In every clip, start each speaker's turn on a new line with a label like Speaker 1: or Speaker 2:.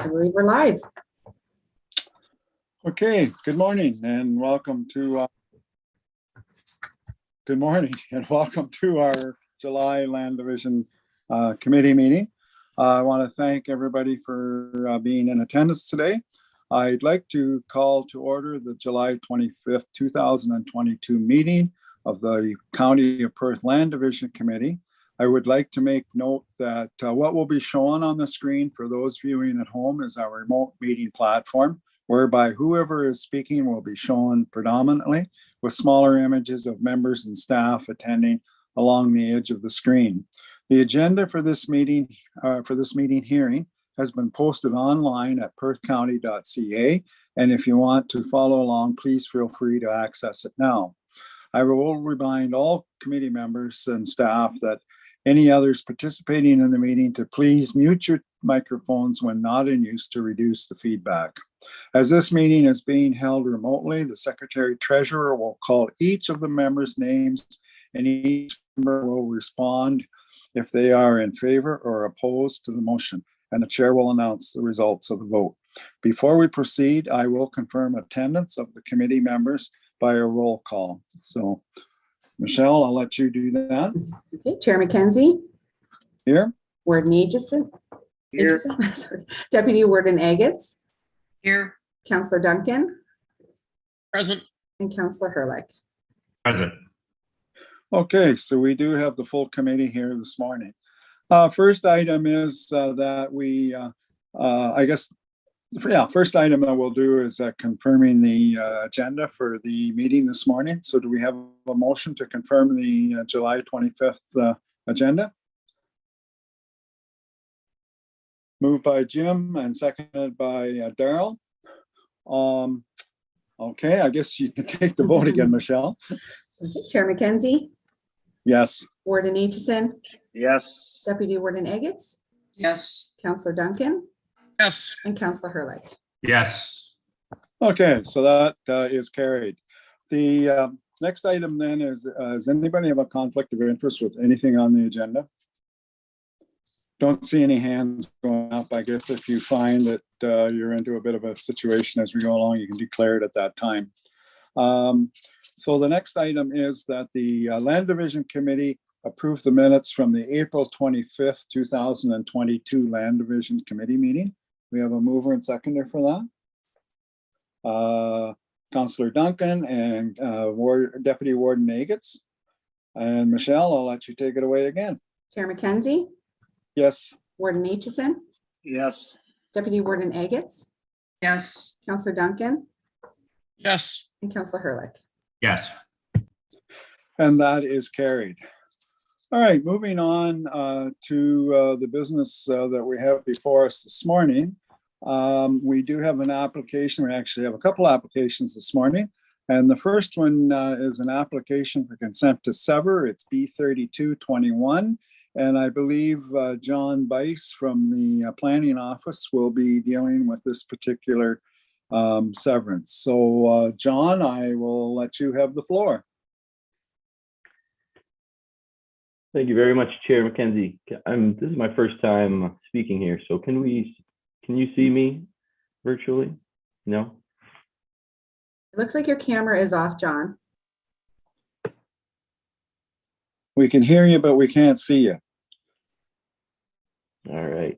Speaker 1: I believe we're live.
Speaker 2: Okay, good morning and welcome to our July Land Division Committee meeting. I want to thank everybody for being in attendance today. I'd like to call to order the July 25th, 2022 meeting of the County of Perth Land Division Committee. I would like to make note that what will be shown on the screen for those viewing at home is our remote meeting platform, whereby whoever is speaking will be shown predominantly, with smaller images of members and staff attending along the edge of the screen. The agenda for this meeting hearing has been posted online at perthcounty.ca, and if you want to follow along, please feel free to access it now. I will remind all committee members and staff that any others participating in the meeting to please mute your microphones when not in use to reduce the feedback. As this meeting is being held remotely, the Secretary Treasurer will call each of the members' names and each member will respond if they are in favor or opposed to the motion, and the chair will announce the results of the vote. Before we proceed, I will confirm attendance of the committee members by a roll call. So, Michelle, I'll let you do that.
Speaker 1: Okay, Chair McKenzie.
Speaker 2: Here.
Speaker 1: Warden Aitchison.
Speaker 3: Here.
Speaker 1: Sorry. Deputy Warden Agats.
Speaker 3: Here.
Speaker 1: Councillor Duncan.
Speaker 4: Present.
Speaker 1: And Councillor Hurlick.
Speaker 4: Present.
Speaker 2: Okay, so we do have the full committee here this morning. First item is that we, first item that we'll do is confirming the agenda for the meeting this morning. So do we have a motion to confirm the July 25th agenda? Moved by Jim and seconded by Daryl. Okay, I guess you can take the vote again, Michelle.
Speaker 1: Okay, Chair McKenzie.
Speaker 2: Yes.
Speaker 1: Warden Aitchison.
Speaker 3: Yes.
Speaker 1: Deputy Warden Agats.
Speaker 3: Yes.
Speaker 1: Councillor Duncan.
Speaker 4: Yes.
Speaker 1: And Councillor Hurlick.
Speaker 4: Yes.
Speaker 2: Okay, so that is carried. The next item then is, does anybody have a conflict of interest with anything on the agenda? Don't see any hands going up. I guess if you find that you're into a bit of a situation as we go along, you can declare it at that time. So the next item is that the Land Division Committee approved the minutes from the April 25th, 2022 Land Division Committee meeting. We have a mover and seconder for that. Councillor Duncan and Deputy Warden Agats. And Michelle, I'll let you take it away again.
Speaker 1: Chair McKenzie.
Speaker 2: Yes.
Speaker 1: Warden Aitchison.
Speaker 3: Yes.
Speaker 1: Deputy Warden Agats.
Speaker 3: Yes.
Speaker 1: Councillor Duncan.
Speaker 4: Yes.
Speaker 1: And Councillor Hurlick.
Speaker 4: Yes.
Speaker 2: And that is carried. All right, moving on to the business that we have before us this morning. We do have an application. We actually have a couple applications this morning. And the first one is an application for consent to sever. It's B3221. And I believe John Bice from the planning office will be dealing with this particular severance. So John, I will let you have the floor.
Speaker 5: Thank you very much, Chair McKenzie. This is my first time speaking here, so can you see me virtually? No?
Speaker 1: It looks like your camera is off, John.
Speaker 2: We can hear you, but we can't see you.
Speaker 5: All right.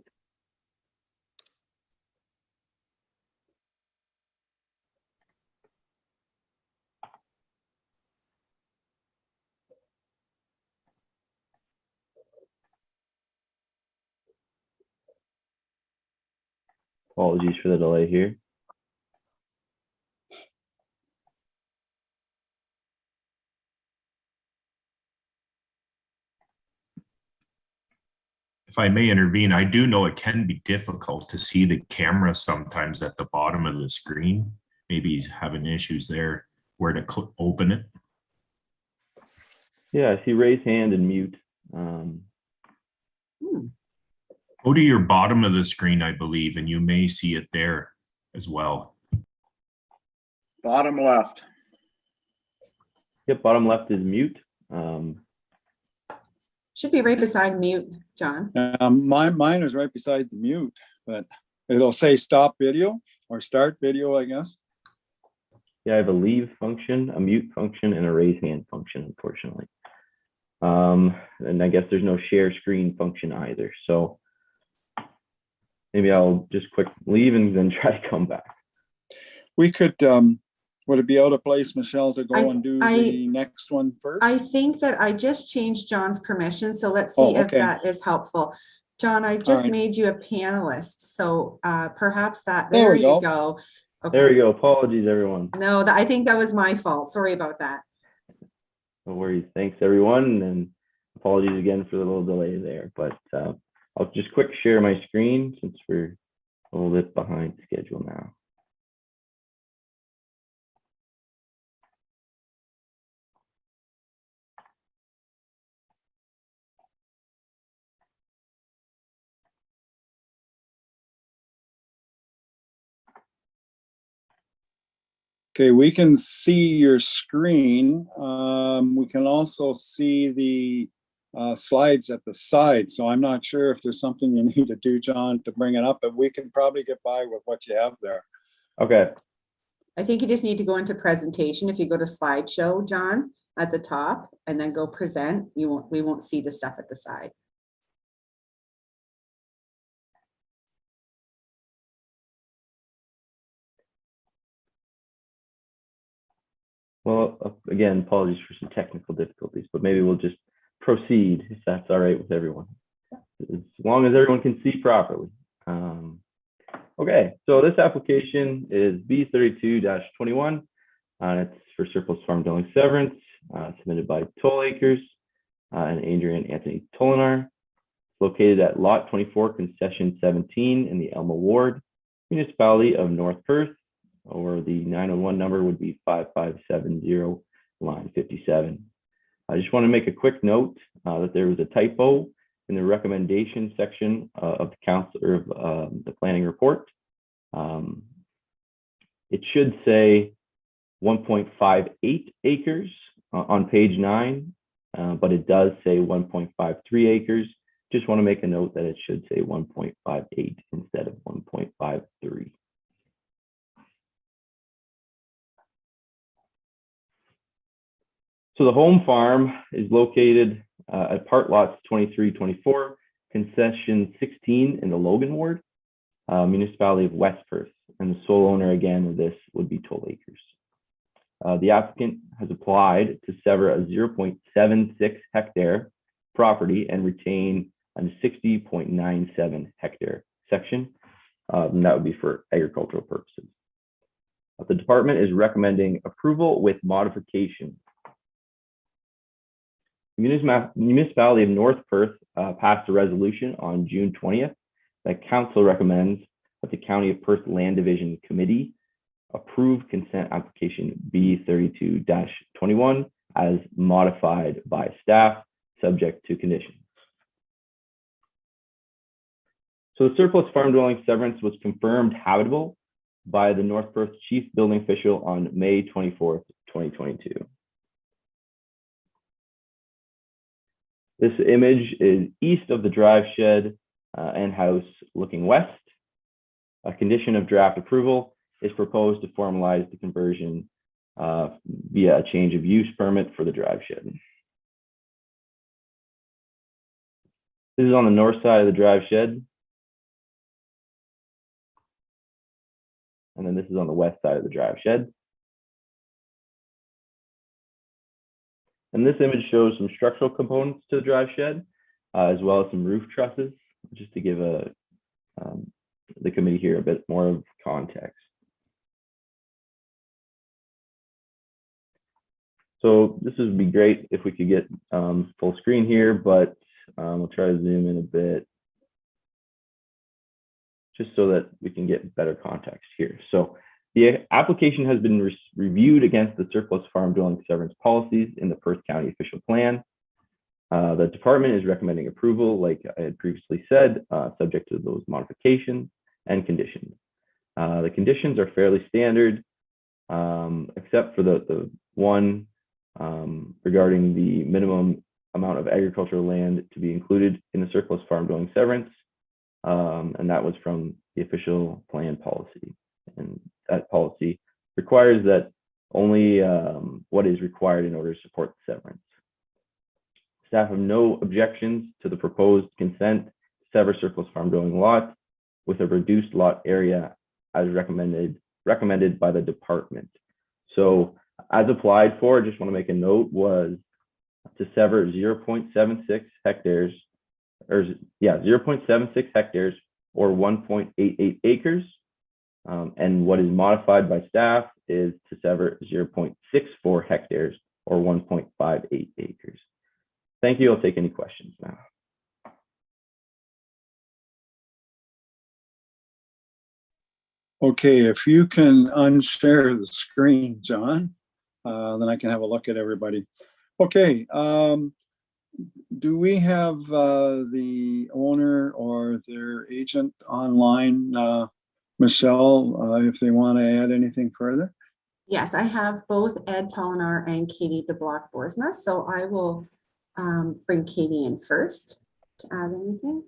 Speaker 5: Apologies for the delay here.
Speaker 4: If I may intervene, I do know it can be difficult to see the camera sometimes at the bottom of the screen. Maybe he's having issues there where to open it.
Speaker 5: Yeah, I see raise hand and mute.
Speaker 4: Go to your bottom of the screen, I believe, and you may see it there as well.
Speaker 3: Bottom left.
Speaker 5: Yep, bottom left is mute.
Speaker 1: Should be right beside mute, John.
Speaker 2: Mine is right beside the mute, but It'll say stop video or start video, I guess.
Speaker 5: Yeah, I have a leave function, a mute function, and a raise hand function, unfortunately. And I guess there's no share screen function either. So maybe I'll just quick leave and then try to come back.
Speaker 2: We could, would it be out of place, Michelle, to go and do
Speaker 1: I-
Speaker 2: the next one first?
Speaker 1: I think that I just changed John's permission, so let's
Speaker 2: Oh,
Speaker 1: see if
Speaker 2: okay.
Speaker 1: that is helpful. John, I just
Speaker 2: right.
Speaker 1: made you a panelist, so perhaps that,
Speaker 2: There
Speaker 1: there
Speaker 2: we
Speaker 1: you
Speaker 2: go.
Speaker 1: go.
Speaker 5: There we
Speaker 1: Okay,
Speaker 5: go. Apologies, everyone.
Speaker 1: no, I think that was my fault. Sorry about that.
Speaker 5: No worries. Thanks, everyone. And apologies again for the little delay there. But I'll just quick share my screen since we're a little bit behind schedule now.
Speaker 2: Okay, we can see your screen. We can also see the slides at the side. So I'm not sure if there's something you need to do, John, to bring it up, but we can probably get by with what you have there.
Speaker 5: Okay.
Speaker 1: I think you just need to go into presentation. If you go to slideshow, John, at the top, and then go present, we won't see the stuff at the side.
Speaker 5: Well, again, apologies for some technical difficulties, but maybe we'll just proceed if that's all right with everyone, as long as everyone can see properly. Okay, so this application is B32-21. It's for surplus farm dwelling severance, submitted by Toll Acres and Adrian Anthony Tolinar. Located at Lot 24, Concession 17 in the Elma Ward, municipality of North Perth, or the 901 number would be 5570, line 57. I just want to make a quick note that there was a typo in the recommendation section of the council or of the planning report. It should say 1.58 acres on page 9, but it does say 1.53 acres. Just want to make a note that it should say 1.58 instead of 1.53. So the home farm is located at part lots 23, 24, concession 16 in the Logan Ward, municipality of West Perth, and the sole owner again of this would be Toll Acres. The applicant has applied to sever a 0.76 hectare property and retain a 60.97 hectare section, and that would be for agricultural purposes. The department is recommending approval with modification. Municipality of North Perth passed a resolution on June 20th that council recommends that the County of Perth Land Division Committee approve consent application B32-21 as modified by staff, subject to conditions. So the surplus farm dwelling severance was confirmed habitable by the North Perth Chief Building Official on May 24th, 2022. This image is east of the drive shed and house looking west. A condition of draft approval is proposed to formalize the conversion via a change of use permit for the drive shed. This is on the north side of the drive shed. And then this is on the west side of the drive shed. And this image shows some structural components to the drive shed, as well as some roof trusses, just to give the committee here a bit more of context. So this would be great if we could get full screen here, but we'll try to zoom in a bit just so that we can get better context here. So the application has been reviewed against the surplus farm dwelling severance policies in the Perth County official plan. The department is recommending approval, like I had previously said, subject to those modifications and conditions. The conditions are fairly standard, except for the one regarding the minimum amount of agricultural land to be included in the surplus farm dwelling severance. and that was from the official plan policy. And that policy requires that only what is required in order to support the severance. Staff have no objections to the proposed consent to sever surplus farm dwelling lot with a reduced lot area as recommended by the department. So as applied for, I just want to make a note, was to sever 0.76 hectares, or 0.76 hectares or 1.88 acres. And what is modified by staff is to sever 0.64 hectares or 1.58 acres. Thank you. I'll take any questions now.
Speaker 2: Okay, if you can unshare the screen, John, then I can have a look at everybody. Okay, do we have the owner or their agent online, Michelle, if they want to add anything further?
Speaker 1: Yes, I have both Ed Tolinar and Katie DeBlock-Borsma, so I will bring Katie in first to add anything.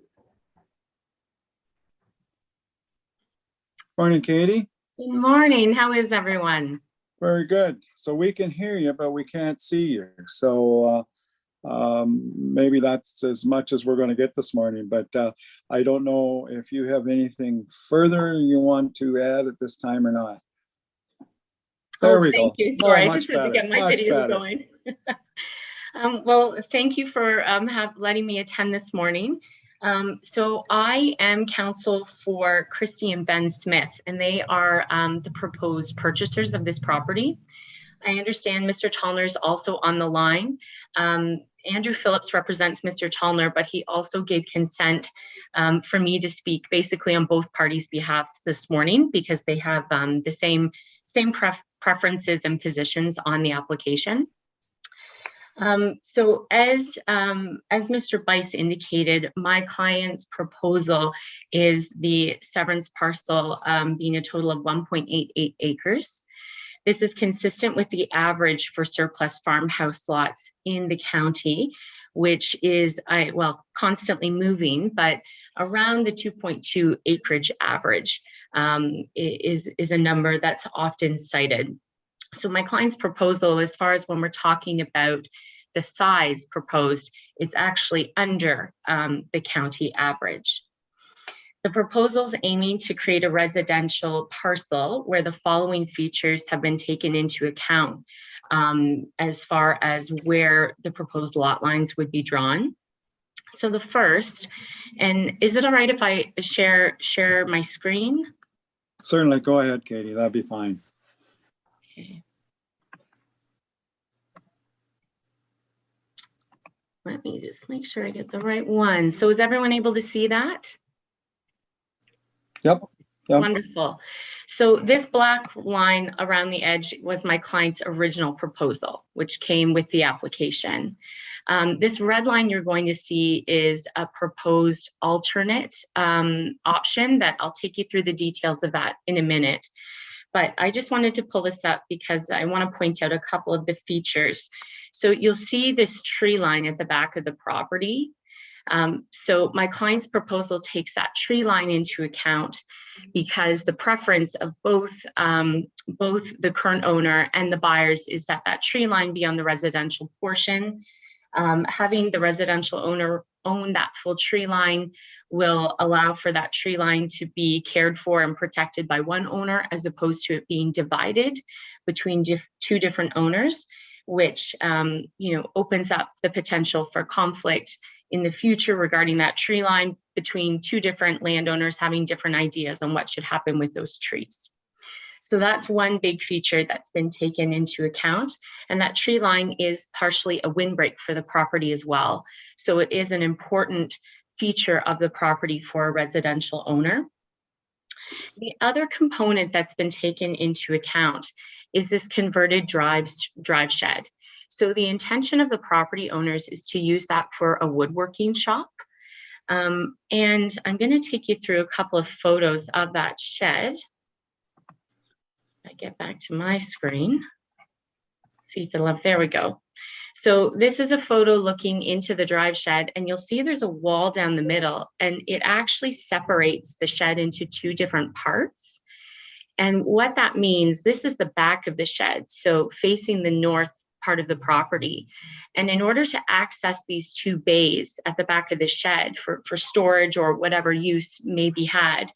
Speaker 2: Morning, Katie.
Speaker 6: Good morning. How is everyone?
Speaker 2: Very good. So we can hear you, but we can't see you. So maybe that's as much as we're going to get this morning, but I don't know if you have anything further you want to add at this time or not. There we go.
Speaker 6: Thank you. Sorry, I just had to
Speaker 2: better,
Speaker 6: get my
Speaker 2: much
Speaker 6: video
Speaker 2: better.
Speaker 6: going. Well, thank you for letting me attend this morning. So I am counsel for Christy and Ben Smith, and they are the proposed purchasers of this property. I understand Mr. Tolner is also on the line. Andrew Phillips represents Mr. Tolner, but he also gave consent for me to speak basically on both parties' behalf this morning because they have the same preferences and positions on the application. So as Mr. Bice indicated, my client's proposal is the severance parcel being a total of 1.88 acres. This is consistent with the average for surplus farmhouse lots in the county, which is, constantly moving, but around the 2.2 acreage average is a number that's often cited. So my client's proposal, as far as when we're talking about the size proposed, it's actually under the county average. The proposal is aiming to create a residential parcel where the following features have been taken into account as far as where the proposed lot lines would be drawn. So the first, and is it all right if I share my screen?
Speaker 2: Certainly, go ahead, Katie, that'd be fine.
Speaker 6: Okay. Let me just make sure I get the right one. So is everyone able to see that?
Speaker 2: Yep.
Speaker 6: Wonderful. So this black line around the edge was my client's original proposal, which came with the application. This red line you're going to see is a proposed alternate option that I'll take you through the details of that in a minute. But I just wanted to pull this up because I want to point out a couple of the features. So you'll see this tree line at the back of the property. So my client's proposal takes that tree line into account because the preference of both the current owner and the buyers is that that tree line be on the residential portion. Having the residential owner own that full tree line will allow for that tree line to be cared for and protected by one owner as opposed to it being divided between two different owners, which opens up the potential for conflict in the future regarding that tree line between two different landowners having different ideas on what should happen with those trees. So that's one big feature that's been taken into account. And that tree line is partially a windbreak for the property as well. So it is an important feature of the property for a residential owner. The other component that's been taken into account is this converted drive shed. So the intention of the property owners is to use that for a woodworking shop. And I'm going to take you through a couple of photos of that shed. I get back to my screen. See if it'll have, there we go. So this is a photo looking into the drive shed, and you'll see there's a wall down the middle, and it actually separates the shed into two different parts. And what that means, this is the back of the shed, so facing the north part of the property. And in order to access these two bays at the back of the shed for storage or whatever use may be had,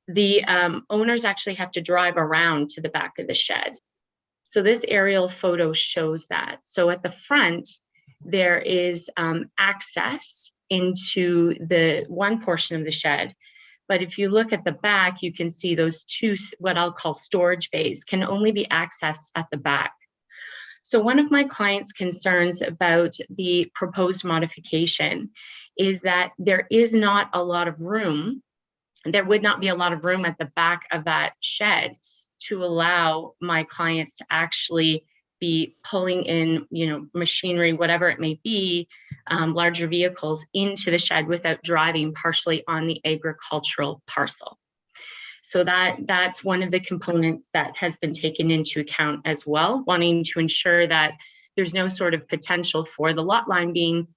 Speaker 6: the owners actually have to drive around to the back of the shed. So this aerial photo shows that. So at the front, there is access into the one portion of the shed. But if you look at the back, you can see those two, what I'll call storage bays, can only be accessed at the back. So one of my clients' concerns about the proposed modification is that there is not a lot of room. There would not be a lot of room at the back of that shed to allow my clients to actually be pulling in, machinery, whatever it may be, larger vehicles into the shed without driving partially on the agricultural parcel. So that's one of the components that has been taken into account as well, wanting to ensure that there's no sort of potential for the lot line being,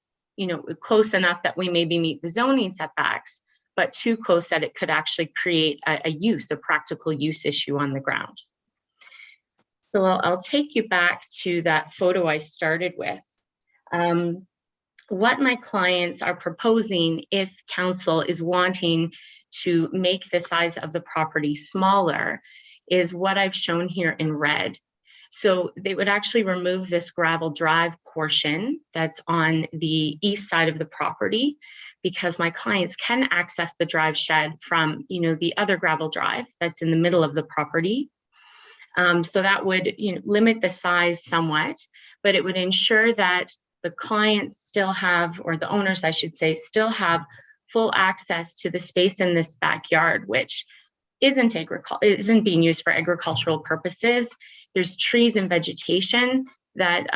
Speaker 6: close enough that we maybe meet the zoning setbacks, but too close that it could actually create a practical use issue on the ground. So I'll take you back to that photo I started with. What my clients are proposing, if council is wanting to make the size of the property smaller, is what I've shown here in red. So they would actually remove this gravel drive portion that's on the east side of the property, because my clients can access the drive shed from, the other gravel drive that's in the middle of the property. So that would, limit the size somewhat, but it would ensure that the clients still have, or the owners, I should say, still have full access to the space in this backyard, which isn't being used for agricultural purposes. There's trees and vegetation that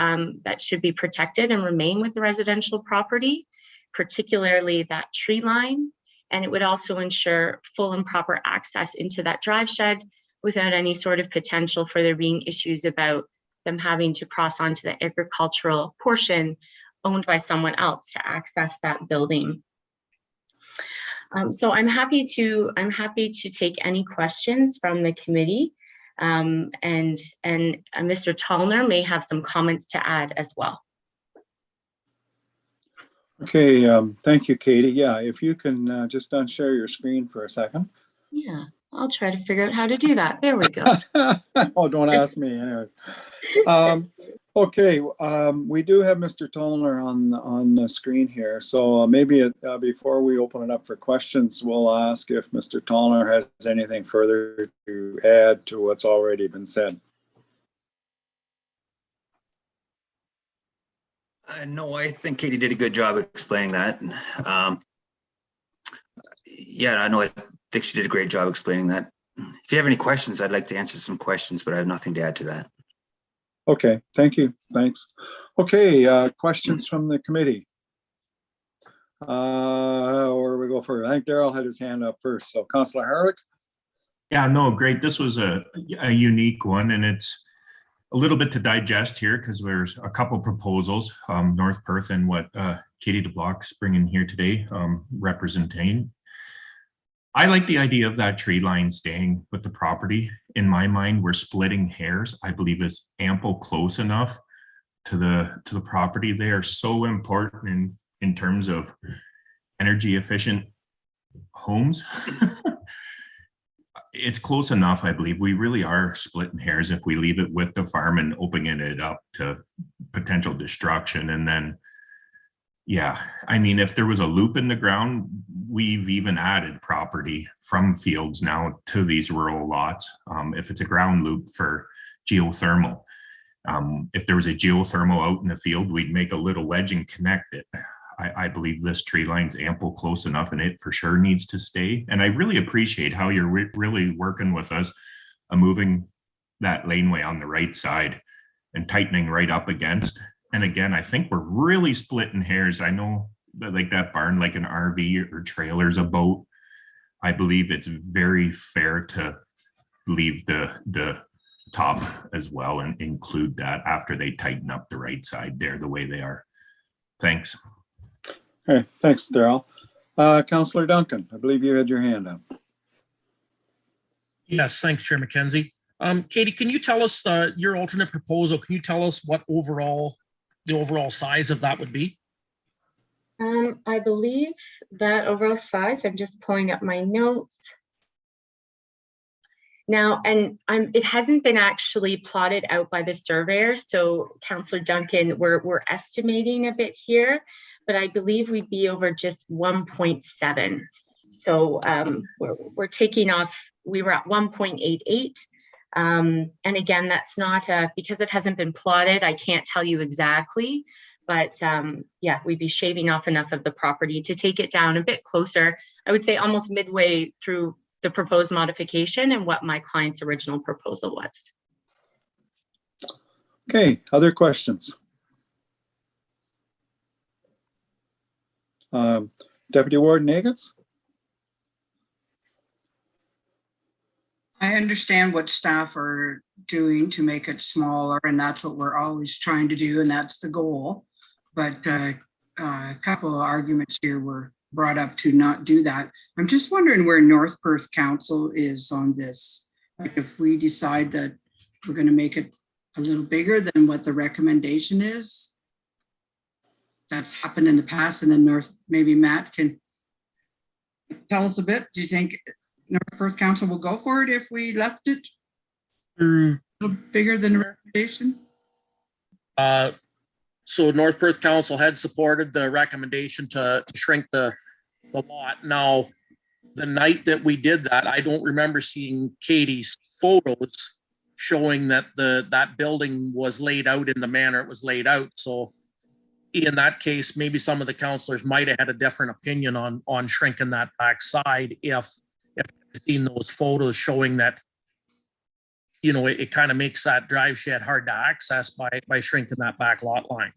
Speaker 6: that should be protected and remain with the residential property, particularly that tree line. And it would also ensure full and proper access into that drive shed without any sort of potential for there being issues about them having to cross onto the agricultural portion owned by someone else to access that building. So I'm happy to take any questions from the committee, and Mr. Tallner may have some comments to add as well.
Speaker 2: Okay, thank you, Katie. Yeah, if you can just unshare your screen for a second.
Speaker 6: Yeah, I'll try to figure out how to do that. There we go.
Speaker 2: Oh, don't ask me. Anyway. Okay, we do have Mr. Tollner on the screen here. So maybe before we open it up for questions, we'll ask if Mr. Tollner has anything further to add to what's already been said.
Speaker 7: No, I think Katie did a good job explaining that. Yeah, I think she did a great job explaining that. If you have any questions, I'd like to answer some questions, but I have nothing to add to that.
Speaker 2: Okay, thank you. Thanks. Okay, questions from the committee. Where do we go first? I think Daryl had his hand up first. So Councillor Harwick.
Speaker 4: Yeah, no, great. This was a unique one, and it's a little bit to digest here because there's a couple proposals, North Perth and what Katie DeBlock's bringing here today, representing. I like the idea of that tree line staying with the property. In my mind, we're splitting hairs. I believe it's ample close enough to the property. They are so important in terms of energy efficient homes. It's close enough, I believe. We really are splitting hairs if we leave it with the farm and opening it up to potential destruction. And then, yeah, I mean, if there was a loop in the ground, we've even added property from fields now to these rural lots. If it's a ground loop for geothermal, if there was a geothermal out in the field, we'd make a little wedge and connect it. I believe this tree line's ample close enough, and it for sure needs to stay. And I really appreciate how you're really working with us, moving that laneway on the right side and tightening right up against. And again, I think we're really splitting hairs. I know that like that barn, like an RV or trailer's a boat. I believe it's very fair to leave the top as well and include that after they tighten up the right side there the way they are. Thanks.
Speaker 2: Okay, thanks, Daryl. Councillor Duncan, I believe you had your hand up.
Speaker 8: Yes, thanks, Chair McKenzie. Katie, can you tell us your alternate proposal? Can you tell us what the overall size of that would be?
Speaker 6: I believe that overall size, I'm just pulling up my notes now, and it hasn't been actually plotted out by the surveyor. So Councillor Duncan, we're estimating a bit here, but I believe we'd be over just 1.7. So we're taking off, we were at 1.88. And again, that's not because it hasn't been plotted, I can't tell you exactly, but yeah, we'd be shaving off enough of the property to take it down a bit closer. I would say almost midway through the proposed modification and what my client's original proposal was.
Speaker 2: Okay, other questions? Deputy Warden Nagels?
Speaker 9: I understand what staff are doing to make it smaller, and that's what we're always trying to do, and that's the goal. But a couple of arguments here were brought up to not do that. I'm just wondering where North Perth Council is on this. Like if we decide that we're going to make it a little bigger than what the recommendation is, that's happened in the past, and then maybe Matt can tell us a bit. Do you think North Perth Council will go for it if we left it a little bigger than the recommendation?
Speaker 8: So North Perth Council had supported the recommendation to shrink the lot. Now, the night that we did that, I don't remember seeing Katie's photos showing that that building was laid out in the manner it was laid out. So in that case, maybe some of the councillors might have had a different opinion on shrinking that back side if they've seen those photos showing that, you know, it kind of makes that drive shed hard to access by shrinking that back lot line.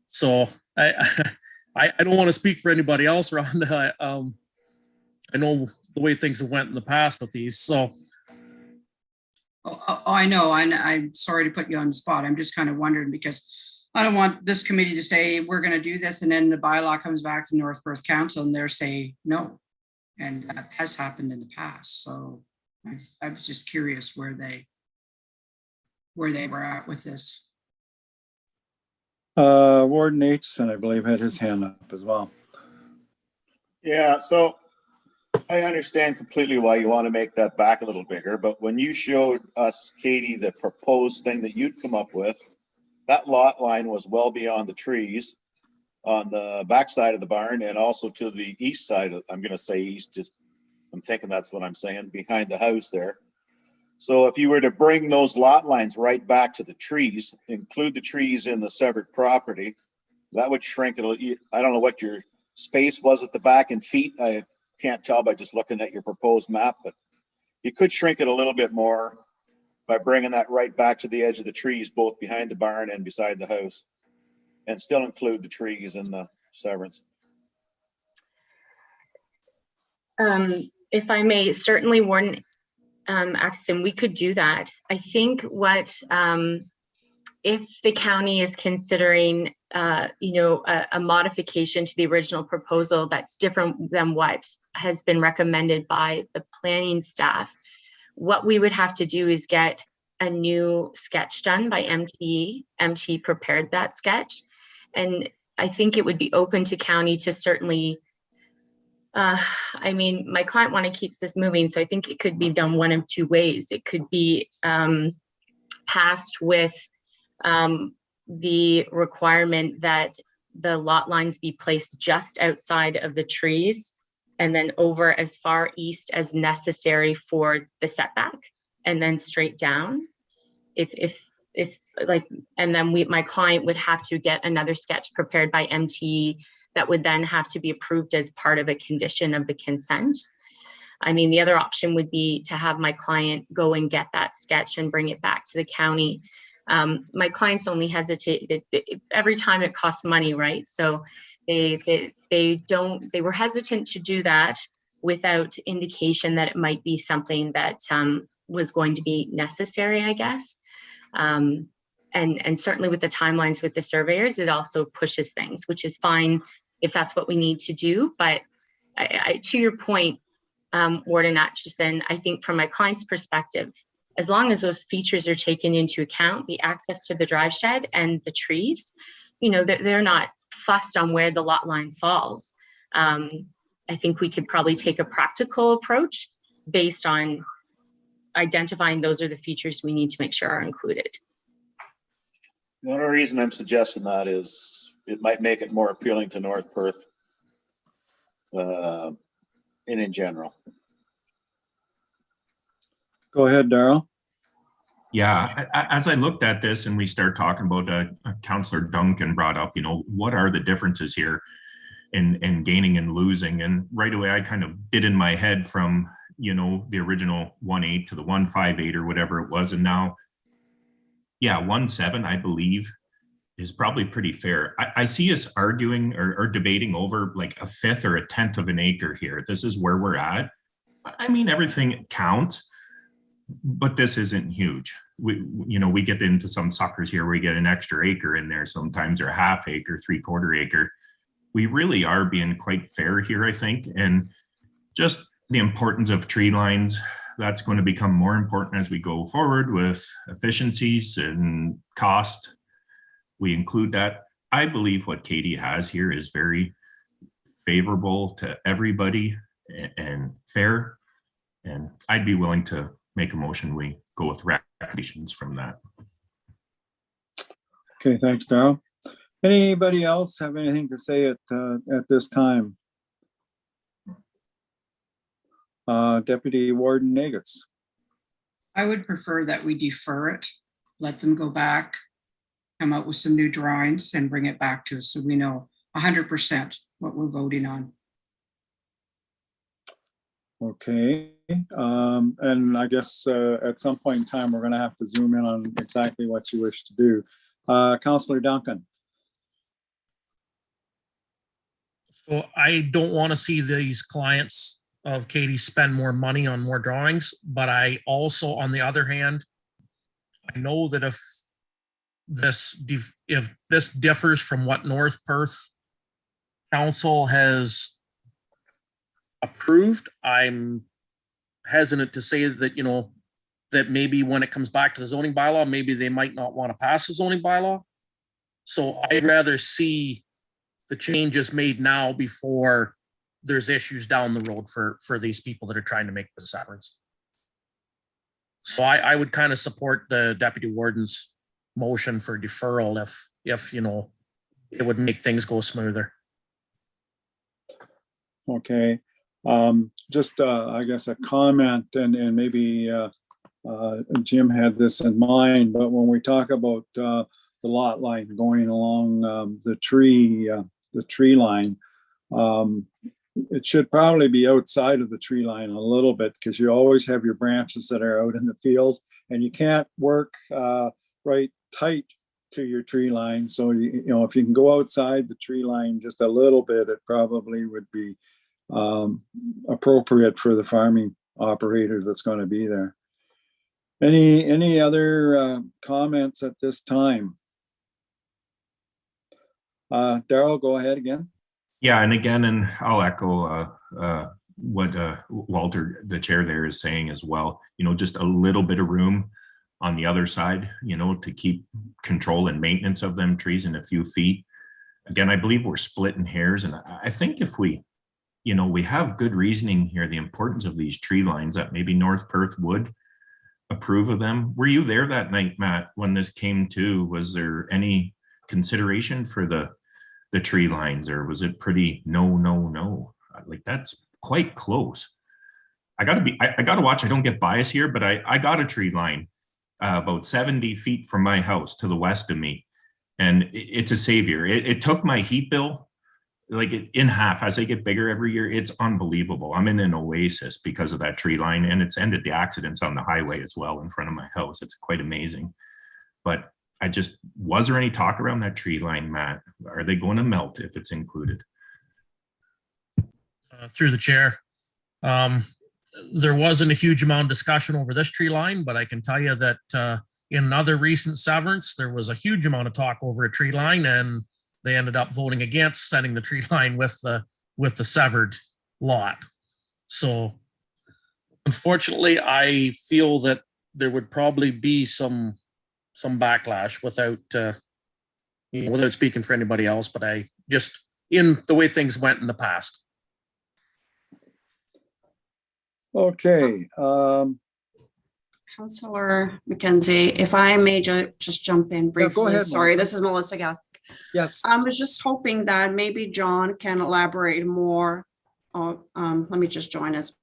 Speaker 8: So I don't want to speak for anybody else around. I know the way things have went in the past with these. So.
Speaker 9: Oh, I know. I'm sorry to put you on the spot. I'm just kind of wondering because I don't want this committee to say we're going to do this and then the bylaw comes back to North Perth Council and they're saying no. And that has happened in the past. So I was just curious where they were at with this.
Speaker 2: Warden Aitchison, I believe, had his hand up as well.
Speaker 3: Yeah, so I understand completely why you want to make that back a little bigger, but when you showed us, Katie, the proposed thing that you'd come up with, that lot line was well beyond the trees on the back side of the barn and also to the east side of, I'm going to say east, just I'm thinking that's what I'm saying, behind the house there. So if you were to bring those lot lines right back to the trees, include the trees in the severed property, that would shrink it. I don't know what your space was at the back in feet. I can't tell by just looking at your proposed map, but you could shrink it a little bit more by bringing that right back to the edge of the trees, both behind the barn and beside the house, and still include the trees in the severance.
Speaker 6: If I may, certainly Warden Atkinson, we could do that. I think what if the county is considering you know, a modification to the original proposal that's different than what has been recommended by the planning staff, what we would have to do is get a new sketch done by MTE. MTE prepared that sketch, and I think it would be open to county to certainly I mean, my client want to keep this moving, so I think it could be done one of two ways. It could be passed with the requirement that the lot lines be placed just outside of the trees and then over as far east as necessary for the setback, and then straight down. If like, and then my client would have to get another sketch prepared by MTE that would then have to be approved as part of a condition of the consent. I mean, the other option would be to have my client go and get that sketch and bring it back to the county. My clients only hesitated every time it costs money, right? So they were hesitant to do that without indication that it might be something that was going to be necessary, I guess. And certainly with the timelines with the surveyors, it also pushes things, which is fine if that's what we need to do. But to your point, Warden Atchison, I think from my client's perspective, as long as those features are taken into account, the access to the drive shed and the trees, you know, they're not fussed on where the lot line falls. I think we could probably take a practical approach based on identifying those are the features we need to make sure are included.
Speaker 3: The only reason I'm suggesting that is it might make it more appealing to North Perth and in general.
Speaker 2: Go ahead, Darrell.
Speaker 4: Yeah, as I looked at this and we start talking about Councillor Duncan brought up, you know, what are the differences here in gaining and losing? And right away, I kind of did in my head from, you know, the original 1.8 to the 1.58 or whatever it was. And now, yeah, 1.7, I believe, is probably pretty fair. I see us arguing or debating over like a fifth or a tenth of an acre here. This is where we're at. I mean, everything counts, but this isn't huge. We get into some suckers here where we get an extra acre in there sometimes, or a half acre, 3/4 acre. We really are being quite fair here, I think. And just the importance of tree lines, that's going to become more important as we go forward with efficiencies and cost. We include that. I believe what Katie has here is very favorable to everybody and fair. And I'd be willing to make a motion. We go with recommendations from that.
Speaker 2: Okay, thanks, Darrell. Anybody else have anything to say at this time? Deputy Warden Nagels.
Speaker 9: I would prefer that we defer it, let them go back, come up with some new drawings and bring it back to us so we know 100% what we're voting on.
Speaker 2: Okay, and I guess at some point in time, we're going to have to zoom in on exactly what you wish to do. Councillor Duncan.
Speaker 8: So I don't want to see these clients of Katie spend more money on more drawings, but I also, on the other hand, I know that if this differs from what North Perth Council has approved, I'm hesitant to say that, you know, that maybe when it comes back to the zoning bylaw, maybe they might not want to pass the zoning bylaw. So I'd rather see the changes made now before there's issues down the road for these people that are trying to make the severance. So I would kind of support the deputy warden's motion for deferral if you know, it would make things go smoother.
Speaker 2: Okay, just I guess a comment, and maybe Jim had this in mind, but when we talk about the lot line going along the tree line, it should probably be outside of the tree line a little bit, because you always have your branches that are out in the field, and you can't work right tight to your tree line. So you know, if you can go outside the tree line just a little bit, it probably would be appropriate for the farming operator that's going to be there. Any other comments at this time? Darrell, go ahead again.
Speaker 4: Yeah, and again, and I'll echo what Walter, the chair there, is saying as well. You know, just a little bit of room on the other side, you know, to keep control and maintenance of them trees in a few feet. Again, I believe we're splitting hairs, and I think if we, you know, we have good reasoning here, the importance of these tree lines, that maybe North Perth would approve of them. Were you there that night, Matt, when this came to? Was there any consideration for the tree lines, or was it pretty no? Like, that's quite close. I gotta watch. I don't get biased here, but I got a tree line about 70 feet from my house to the west of me, and it's a savior. It took my heat bill like in half as they get bigger every year. It's unbelievable. I'm in an oasis because of that tree line, and it's ended the accidents on the highway as well in front of my house. It's quite amazing. But was there any talk around that tree line, Matt? Are they going to melt if it's included?
Speaker 8: Through the chair. there wasn't a huge amount of discussion over this tree line, but I can tell you that in another recent severance, there was a huge amount of talk over a tree line, and they ended up voting against setting the tree line with the severed lot. So unfortunately, I feel that there would probably be some backlash without without speaking for anybody else, but I just, in the way things went in the past.
Speaker 2: Okay,
Speaker 10: Councillor McKenzie, if I may just jump in briefly.
Speaker 2: ahead,
Speaker 10: Sorry,
Speaker 2: Melissa.
Speaker 10: this is Melissa Gath.
Speaker 2: yes.
Speaker 10: I was just hoping that maybe John can elaborate more. Let me just join us.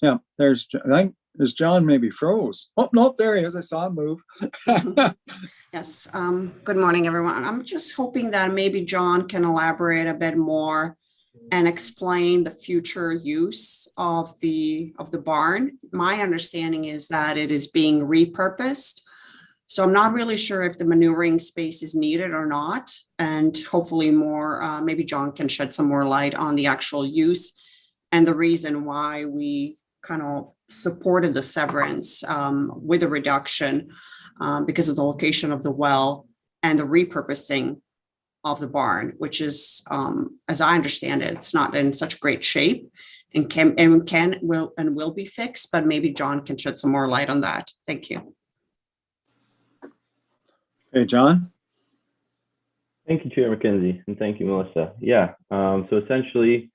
Speaker 2: Yeah, there's, I think, is John maybe froze? Oh, no, there he is. I saw him move.
Speaker 10: Yes, good morning, everyone. I'm just hoping that maybe John can elaborate a bit more and explain the future use of the barn. My understanding is that it is being repurposed. So I'm not really sure if the maneuvering space is needed or not. And hopefully more, maybe John can shed some more light on the actual use and the reason why we kind of supported the severance with a reduction because of the location of the well and the repurposing of the barn, which is, as I understand it, it's not in such great shape and will be fixed, but maybe John can shed some more light on that. Thank you.
Speaker 2: Hey, John.
Speaker 5: Thank you, Chair McKenzie, and thank you, Melissa. Yeah, so essentially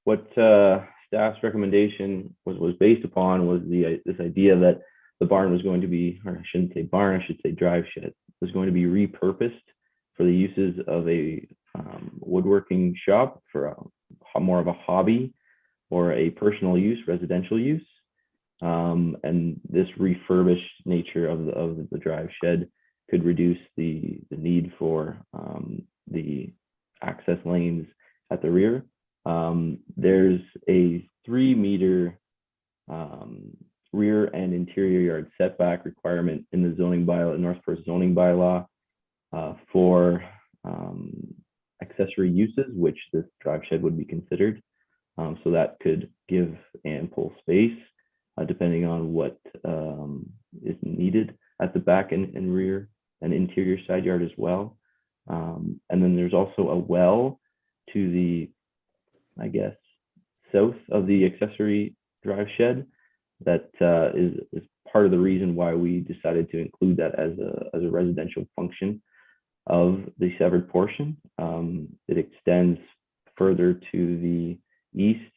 Speaker 5: what staff's recommendation was based upon was this idea that the barn was going to be, or I shouldn't say barn, I should say drive shed, was going to be repurposed for the uses of a woodworking shop for more of a hobby or a personal use, residential use. And this refurbished nature of the drive shed could reduce the need for the access lanes at the rear. There's a 3-meter rear and interior yard setback requirement in the zoning bylaw, North Perth zoning bylaw, for accessory uses, which this drive shed would be considered. So that could give ample space, depending on what is needed at the back and rear and interior side yard as well. And then there's also a well to the, I guess, south of the accessory drive shed that is part of the reason why we decided to include that as a residential function of the severed portion. It extends further to the east,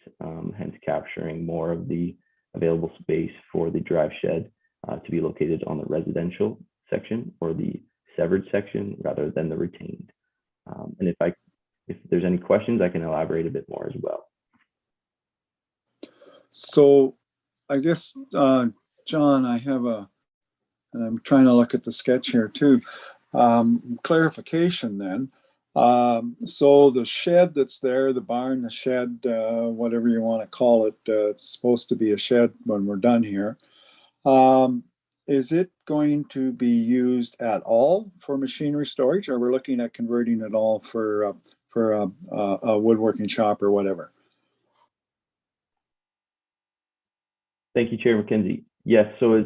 Speaker 5: hence capturing more of the available space for the drive shed to be located on the residential section or the severed section rather than the retained. And if there's any questions, I can elaborate a bit more as well.
Speaker 2: So I guess, John, and I'm trying to look at the sketch here too. Clarification then. So the shed that's there, the barn, the shed, whatever you want to call it, it's supposed to be a shed when we're done here. Is it going to be used at all for machinery storage, or we're looking at converting it all for a woodworking shop or whatever?
Speaker 5: Thank you, Chair McKenzie. Yes, so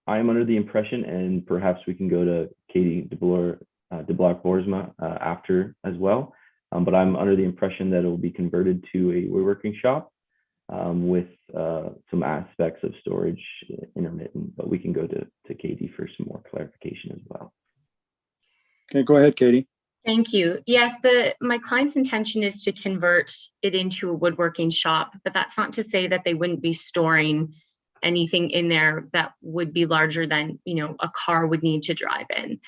Speaker 5: I'm under the impression, and perhaps we can go to Katie DeBlock-Boersma after as well, but I'm under the impression that it will be converted to a woodworking shop with some aspects of storage intermittent, but we can go to Katie for some more clarification as well.
Speaker 2: Okay, go ahead, Katie.
Speaker 6: Thank you. Yes, my client's intention is to convert it into a woodworking shop, but that's not to say that they wouldn't be storing anything in there that would be larger than, a car would need to drive in.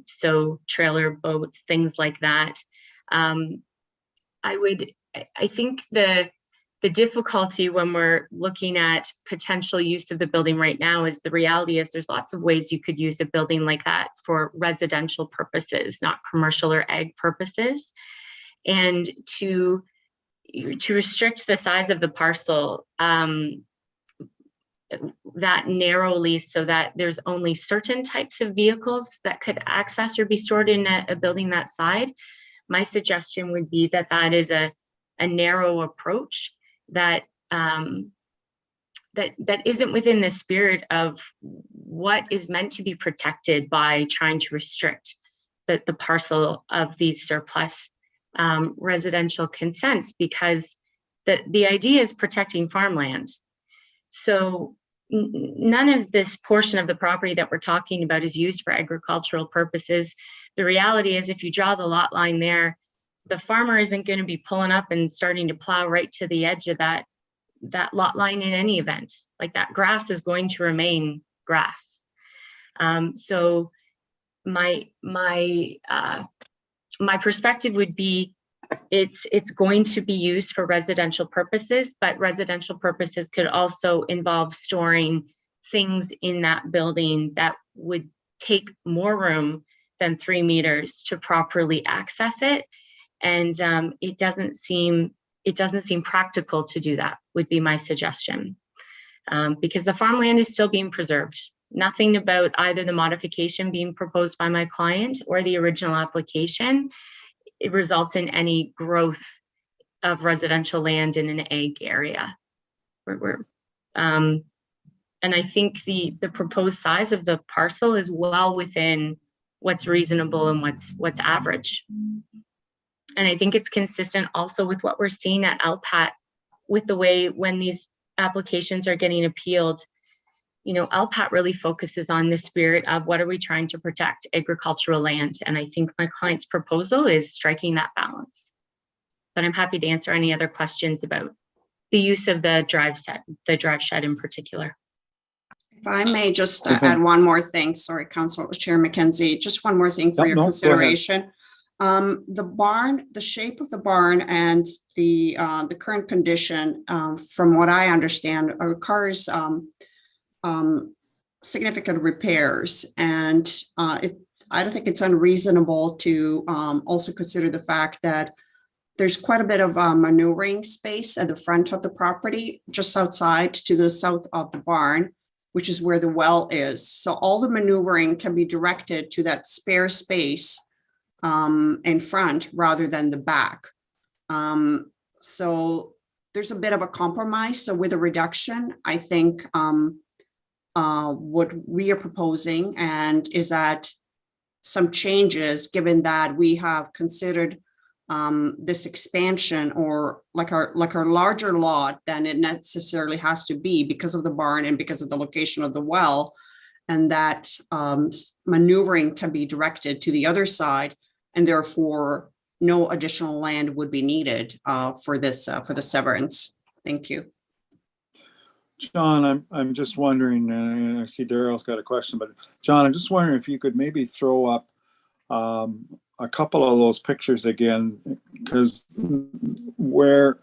Speaker 6: So trailer, boats, things like that. I think the difficulty when we're looking at potential use of the building right now is the reality is there's lots of ways you could use a building like that for residential purposes, not commercial or ag purposes. And to restrict the size of the parcel that narrowly so that there's only certain types of vehicles that could access or be stored in a building that side, my suggestion would be that is a a narrow approach that that isn't within the spirit of what is meant to be protected by trying to restrict the parcel of these surplus residential consents, because the idea is protecting farmland. So none of this portion of the property that we're talking about is used for agricultural purposes. The reality is, if you draw the lot line there, the farmer isn't going to be pulling up and starting to plow right to the edge of that lot line in any event. Like, that grass is going to remain grass. So my perspective would be, it's going to be used for residential purposes, but residential purposes could also involve storing things in that building that would take more room than 3 meters to properly access it. And it doesn't seem practical to do that, would be my suggestion. Because the farmland is still being preserved. Nothing about either the modification being proposed by my client or the original application, it results in any growth of residential land in an ag area. And I think the proposed size of the parcel is well within what's reasonable and what's average. And I think it's consistent also with what we're seeing at LPAT, with the way when these applications are getting appealed. You know, LPAT really focuses on the spirit of what are we trying to protect? Agricultural land. And I think my client's proposal is striking that balance. But I'm happy to answer any other questions about the use of the drive shed in particular.
Speaker 10: If I may just add one more thing. Sorry, Councilor Chair McKenzie, just one more thing for your consideration. The barn, the shape of the barn and the current condition, from what I understand, requires significant repairs. And I don't think it's unreasonable to also consider the fact that there's quite a bit of maneuvering space at the front of the property, just outside to the south of the barn, which is where the well is. So all the maneuvering can be directed to that spare space in front rather than the back. So there's a bit of a compromise. So with a reduction, I think what we are proposing is that some changes, given that we have considered this expansion or like our larger lot than it necessarily has to be because of the barn and because of the location of the well, and that maneuvering can be directed to the other side, and therefore no additional land would be needed for the severance. Thank you.
Speaker 2: John, I'm just wondering, and I see Daryl's got a question, but John, I'm just wondering if you could maybe throw up a couple of those pictures again, because we're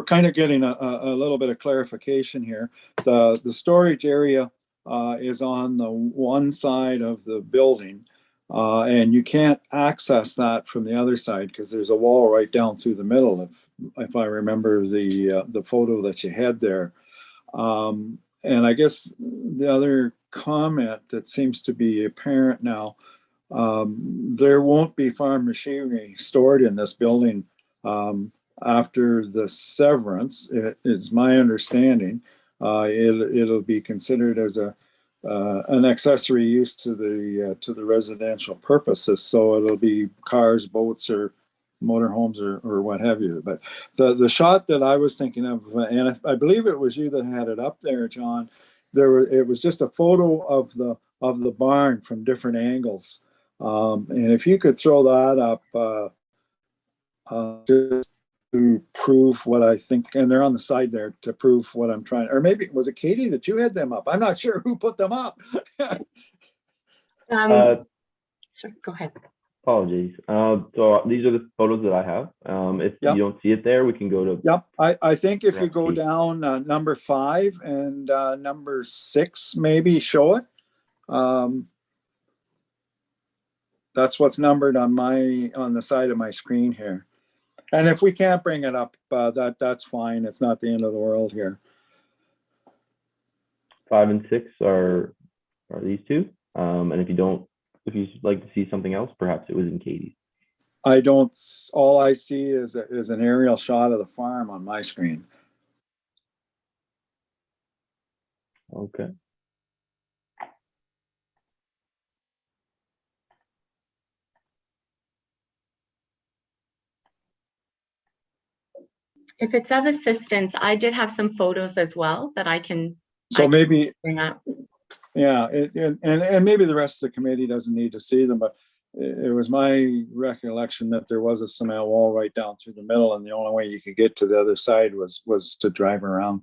Speaker 2: kind of getting a little bit of clarification here. The storage area is on the one side of the building, and you can't access that from the other side because there's a wall right down through the middle, if I remember the photo that you had there. And I guess the other comment that seems to be apparent now, there won't be farm machinery stored in this building after the severance. It is my understanding. It'll be considered as an accessory use to the residential purposes. So it'll be cars, boats, or motorhomes, or what have you. But the shot that I was thinking of, and I believe it was you that had it up there, John. It was just a photo of the barn from different angles. And if you could throw that up, just to prove what I think, and they're on the side there to prove what I'm trying, or maybe was it Katie that you had them up? I'm not sure who put them up.
Speaker 6: Sorry, go ahead.
Speaker 5: Apologies. So these are the photos that I have. If you don't see it there, we can go to.
Speaker 2: Yep. I think if you go down number 5 and number 6, maybe show it. That's what's numbered on the side of my screen here. And if we can't bring it up, that's fine. It's not the end of the world here.
Speaker 5: 5 and 6 are these two. And if you'd like to see something else, perhaps it was in Katie's.
Speaker 2: I don't, all I see is an aerial shot of the farm on my screen.
Speaker 5: Okay.
Speaker 6: If it's of assistance, I did have some photos as well that I can
Speaker 2: So maybe,
Speaker 6: bring up.
Speaker 2: yeah, and maybe the rest of the committee doesn't need to see them, but it was my recollection that there was a cement wall right down through the middle, and the only way you could get to the other side was to drive around.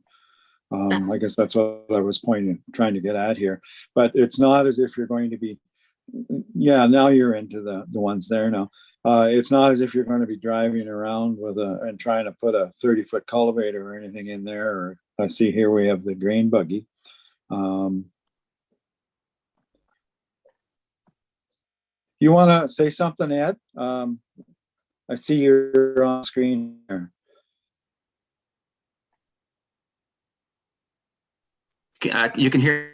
Speaker 2: I guess that's what I was trying to get at here. But it's not as if you're going to be, yeah, now you're into the ones there now. It's not as if you're going to be driving around and trying to put a 30-foot cultivator or anything in there. Or I see here we have the grain buggy. You want to say something, Ed? I see you're on screen here.
Speaker 7: You can hear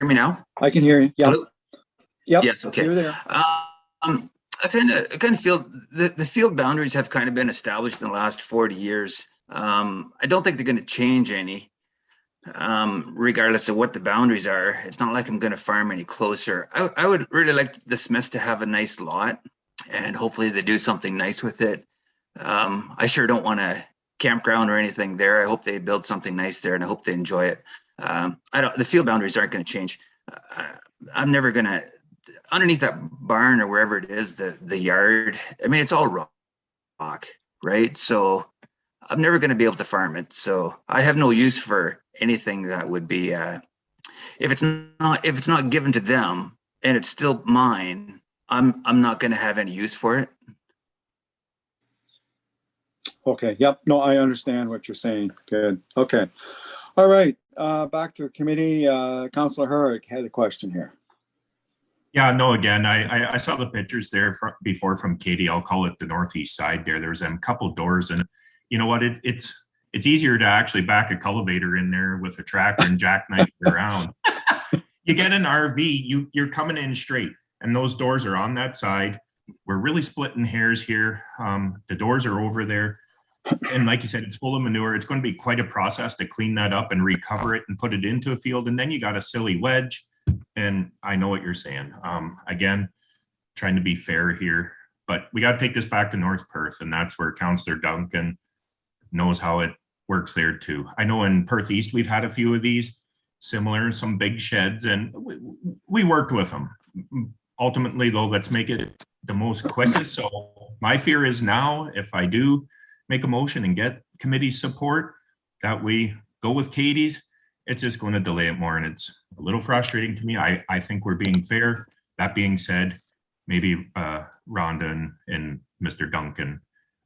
Speaker 7: me now?
Speaker 2: I can hear you. Yep.
Speaker 7: Hello?
Speaker 2: Yep.
Speaker 7: Yes, okay.
Speaker 2: You're there.
Speaker 7: I kind of feel the field boundaries have kind of been established in the last 40 years. I don't think they're going to change any, regardless of what the boundaries are. It's not like I'm going to farm any closer. I would really like the Smiths to have a nice lot, and hopefully they do something nice with it. I sure don't want a campground or anything there. I hope they build something nice there, and I hope they enjoy it. The field boundaries aren't going to change. I'm never going to, underneath that barn or wherever it is, the yard, I mean, it's all rock, right? So I'm never going to be able to farm it. So I have no use for anything that would be, if it's not given to them and it's still mine, I'm not going to have any use for it.
Speaker 2: Okay. Yep. No, I understand what you're saying. Good. Okay. All right. Back to the committee. Councillor Hurrick had a question here.
Speaker 4: Yeah, no, again, I saw the pictures there before from Katie. I'll call it the northeast side there. There's a couple doors, and you know what? It's easier to actually back a cultivator in there with a tractor and jackknife it around. You get an RV, you're coming in straight, and those doors are on that side. We're really splitting hairs here. The doors are over there. And like you said, it's full of manure. It's going to be quite a process to clean that up and recover it and put it into a field. And then you got a silly wedge. And I know what you're saying. Again, trying to be fair here, but we got to take this back to North Perth, and that's where Councillor Duncan knows how it works there too. I know in Perth East, we've had a few of these similar, some big sheds, and we worked with them. Ultimately though, let's make it the most quickest. So my fear is now, if I do make a motion and get committee support, that we go with Katie's, it's just going to delay it more, and it's a little frustrating to me. I think we're being fair. That being said, maybe Rhonda and Mr. Duncan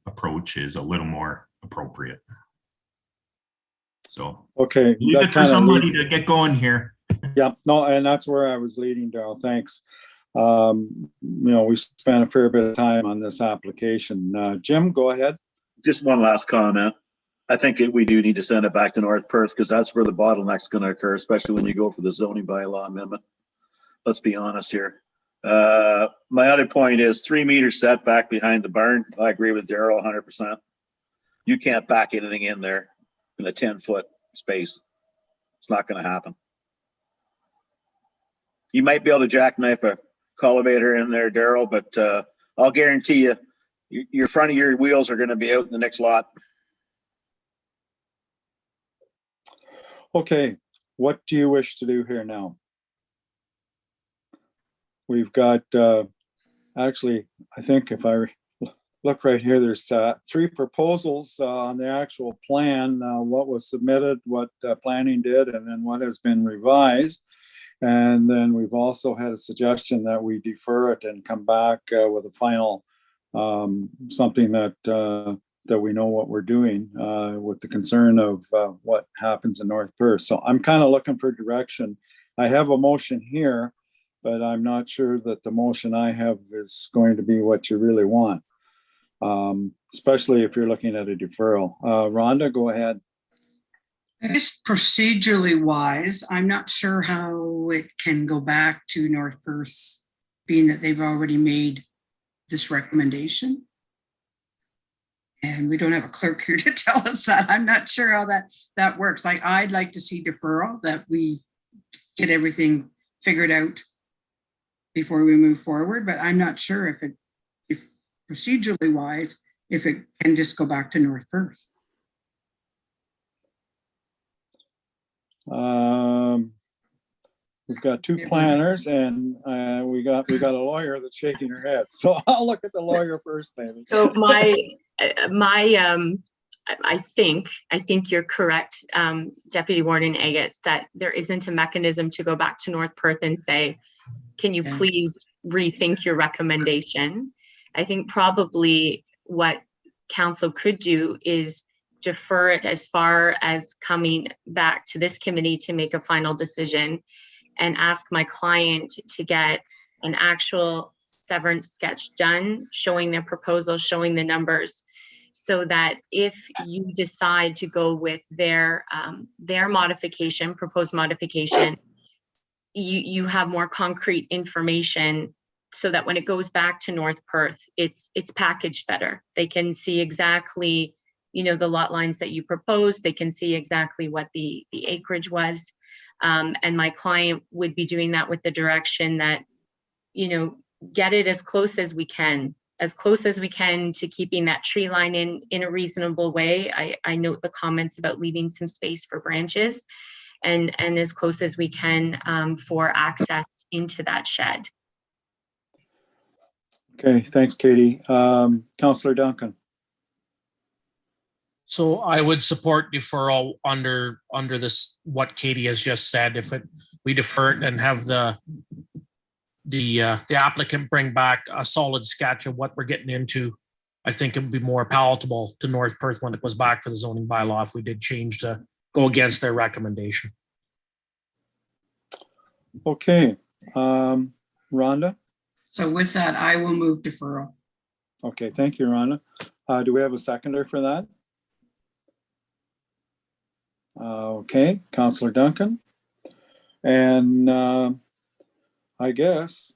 Speaker 4: approach is a little more appropriate. So
Speaker 2: okay,
Speaker 4: leave it for somebody to get going here.
Speaker 2: Yeah, no, and that's where I was leading, Daryl. Thanks. You know, we spent a fair bit of time on this application. Jim, go ahead.
Speaker 3: Just one last comment. I think we do need to send it back to North Perth, because that's where the bottleneck's going to occur, especially when you go for the zoning bylaw amendment. Let's be honest here. My other point is 3 meters setback behind the barn. I agree with Daryl 100%. You can't back anything in there in a 10-foot space. It's not going to happen. You might be able to jackknife a cultivator in there, Daryl, but I'll guarantee you, your front of your wheels are going to be out in the next lot.
Speaker 2: Okay, what do you wish to do here now? We've got, actually, I think if I look right here, there's 3 proposals on the actual plan, what was submitted, what planning did, and then what has been revised. And then we've also had a suggestion that we defer it and come back with a final, something that we know what we're doing with the concern of what happens in North Perth. So I'm kind of looking for direction. I have a motion here, but I'm not sure that the motion I have is going to be what you really want, especially if you're looking at a deferral. Rhonda, go ahead.
Speaker 9: I guess procedurally wise, I'm not sure how it can go back to North Perth, being that they've already made this recommendation. And we don't have a clerk here to tell us that. I'm not sure how that works. I'd like to see deferral, that we get everything figured out before we move forward, but I'm not sure if procedurally wise, if it can just go back to North Perth.
Speaker 2: We've got two planners and we got a lawyer that's shaking her head. So I'll look at the lawyer first, maybe.
Speaker 6: So I think you're correct, Deputy Warden Agates, that there isn't a mechanism to go back to North Perth and say, can you please rethink your recommendation? I think probably what council could do is defer it as far as coming back to this committee to make a final decision, and ask my client to get an actual severance sketch done, showing their proposal, showing the numbers, so that if you decide to go with their modification, proposed modification, you have more concrete information, so that when it goes back to North Perth, it's packaged better. They can see exactly, the lot lines that you proposed. They can see exactly what the acreage was. And my client would be doing that with the direction that, get it as close as we can to keeping that tree line in a reasonable way. I note the comments about leaving some space for branches, and as close as we can for access into that shed.
Speaker 2: Okay, thanks, Katie. Councillor Duncan.
Speaker 8: So I would support deferral under this, what Katie has just said. If we defer it and have the applicant bring back a solid sketch of what we're getting into, I think it would be more palatable to North Perth when it goes back for the zoning bylaw if we did change to go against their recommendation.
Speaker 2: Okay, Rhonda.
Speaker 9: So with that, I will move deferral.
Speaker 2: Okay, thank you, Rhonda. Do we have a seconder for that? Okay, Councillor Duncan. And I guess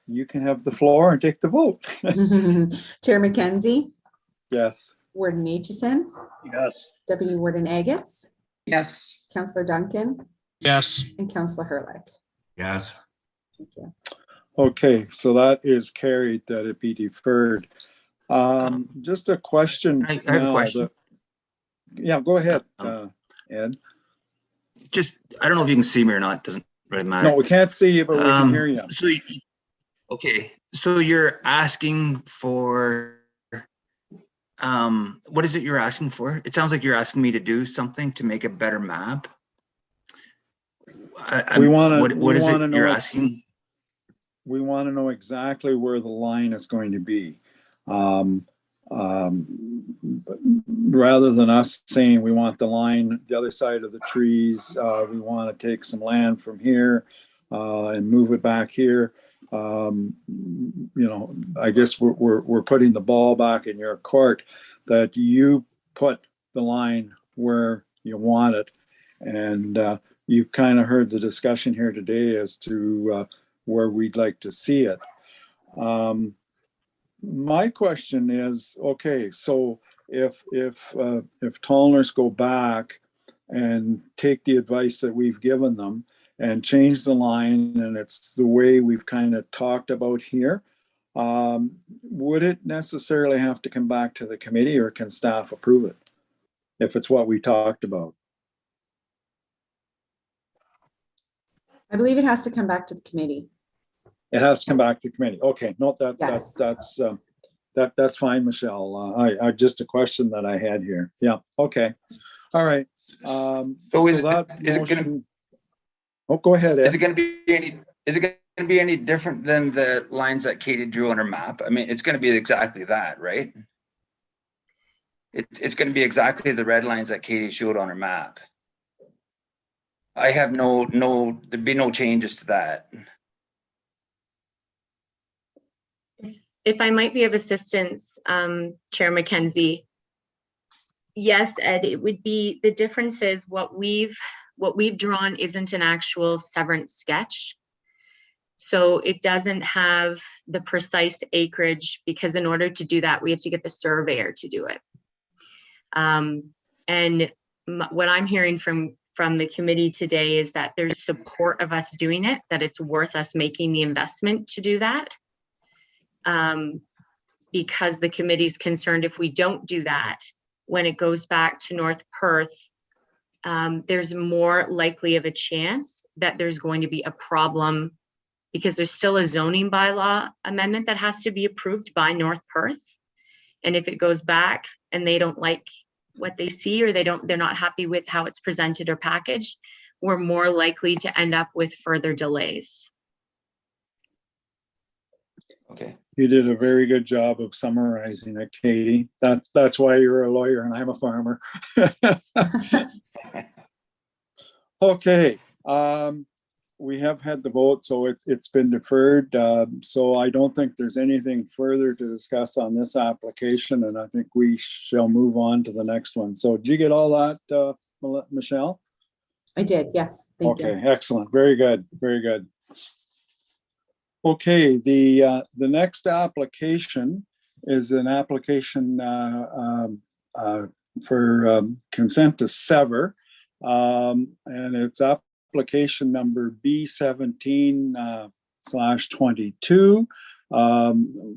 Speaker 2: you can have the floor and take the vote.
Speaker 1: Chair McKenzie,
Speaker 2: Yes.
Speaker 1: Warden Aitchison,
Speaker 3: Yes.
Speaker 1: Deputy Warden Agates,
Speaker 9: Yes.
Speaker 1: Councillor Duncan,
Speaker 8: Yes.
Speaker 1: and Councillor Hurlick.
Speaker 4: Yes.
Speaker 1: Thank you.
Speaker 2: Okay, so that is carried, that it be deferred. Just a question.
Speaker 7: I have a question.
Speaker 2: Yeah, go ahead, Ed.
Speaker 7: I don't know if you can see me or not, doesn't really matter.
Speaker 2: No, we can't see you, but we can hear you.
Speaker 7: So you're asking for, what is it you're asking for? It sounds like you're asking me to do something to make a better map. What is it you're asking?
Speaker 2: We want to know exactly where the line is going to be. Rather than us saying we want the line, the other side of the trees, we want to take some land from here and move it back here. I guess we're putting the ball back in your court, that you put the line where you want it. And you've kind of heard the discussion here today as to where we'd like to see it. My question is, okay, so if Tolners go back and take the advice that we've given them and change the line, and it's the way we've kind of talked about here, would it necessarily have to come back to the committee, or can staff approve it if it's what we talked about?
Speaker 1: I believe it has to come back to the committee.
Speaker 2: It has to come back to the committee. Okay, no,
Speaker 1: Yes.
Speaker 2: that's fine, Michelle. I just a question that I had here. Yeah. Okay. All right.
Speaker 7: So is it going?
Speaker 2: Oh, go ahead, Ed.
Speaker 7: Is it going to be any different than the lines that Katie drew on her map? I mean, it's going to be exactly that, right? It's going to be exactly the red lines that Katie showed on her map. I have there'd be no changes to that.
Speaker 6: If I might be of assistance, Chair McKenzie. Yes, Ed, it would be, the difference is what we've drawn isn't an actual severance sketch. So it doesn't have the precise acreage, because in order to do that, we have to get the surveyor to do it. And what I'm hearing from the committee today is that there's support of us doing it, that it's worth us making the investment to do that. Because the committee's concerned if we don't do that, when it goes back to North Perth, there's more likely of a chance that there's going to be a problem, because there's still a zoning bylaw amendment that has to be approved by North Perth. And if it goes back and they don't like what they see, or they're not happy with how it's presented or packaged, we're more likely to end up with further delays.
Speaker 7: Okay.
Speaker 2: You did a very good job of summarizing it, Katie. That's why you're a lawyer and I'm a farmer. Okay, we have had the vote, so it's been deferred. So I don't think there's anything further to discuss on this application, and I think we shall move on to the next one. So did you get all that, Michelle?
Speaker 1: I did, yes. Thank you.
Speaker 2: Okay, excellent. Very good, very good. Okay, the next application is an application for consent to sever. And it's application number B17/22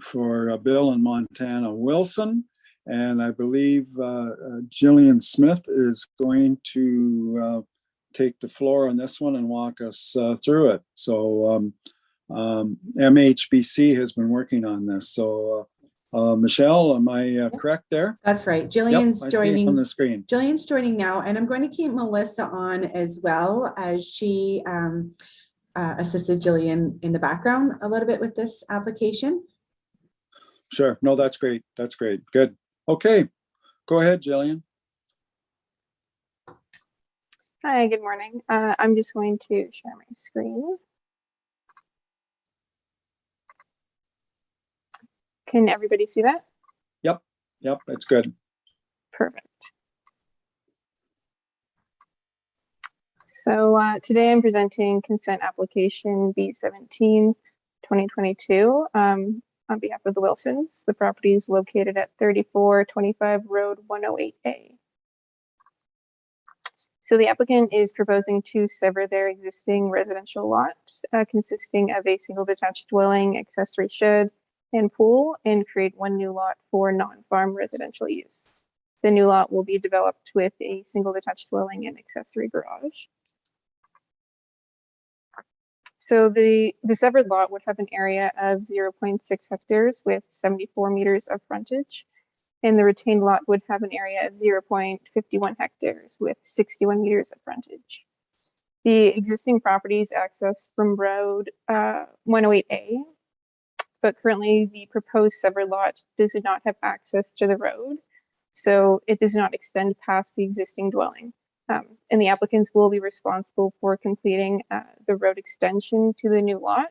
Speaker 2: for Bill and Montana Wilson. And I believe Jillian Smith is going to take the floor on this one and walk us through it. So MHBC has been working on this. So Michelle, am I correct there?
Speaker 1: That's right.
Speaker 2: Yep,
Speaker 1: Jillian's
Speaker 2: I see it
Speaker 1: joining.
Speaker 2: on the screen.
Speaker 1: Jillian's joining now, and I'm going to keep Melissa on as well, as she assisted Jillian in the background a little bit with this application.
Speaker 2: Sure. No, that's great. That's great. Good. Okay. Go ahead, Jillian.
Speaker 11: Hi, good morning. I'm just going to share my screen. Can everybody see that?
Speaker 2: Yep. Yep. That's good.
Speaker 11: Perfect. So today I'm presenting consent application B17/2022 on behalf of the Wilsons. The property is located at 3425 Road 108A. So the applicant is proposing to sever their existing residential lot consisting of a single detached dwelling, accessory shed, and pool, and create one new lot for non-farm residential use. The new lot will be developed with a single detached dwelling and accessory garage. So the severed lot would have an area of 0.6 hectares with 74 meters of frontage, and the retained lot would have an area of 0.51 hectares with 61 meters of frontage. The existing property is accessed from Road 108A, but currently the proposed severed lot does not have access to the road, so it does not extend past the existing dwelling. And the applicants will be responsible for completing the road extension to the new lot,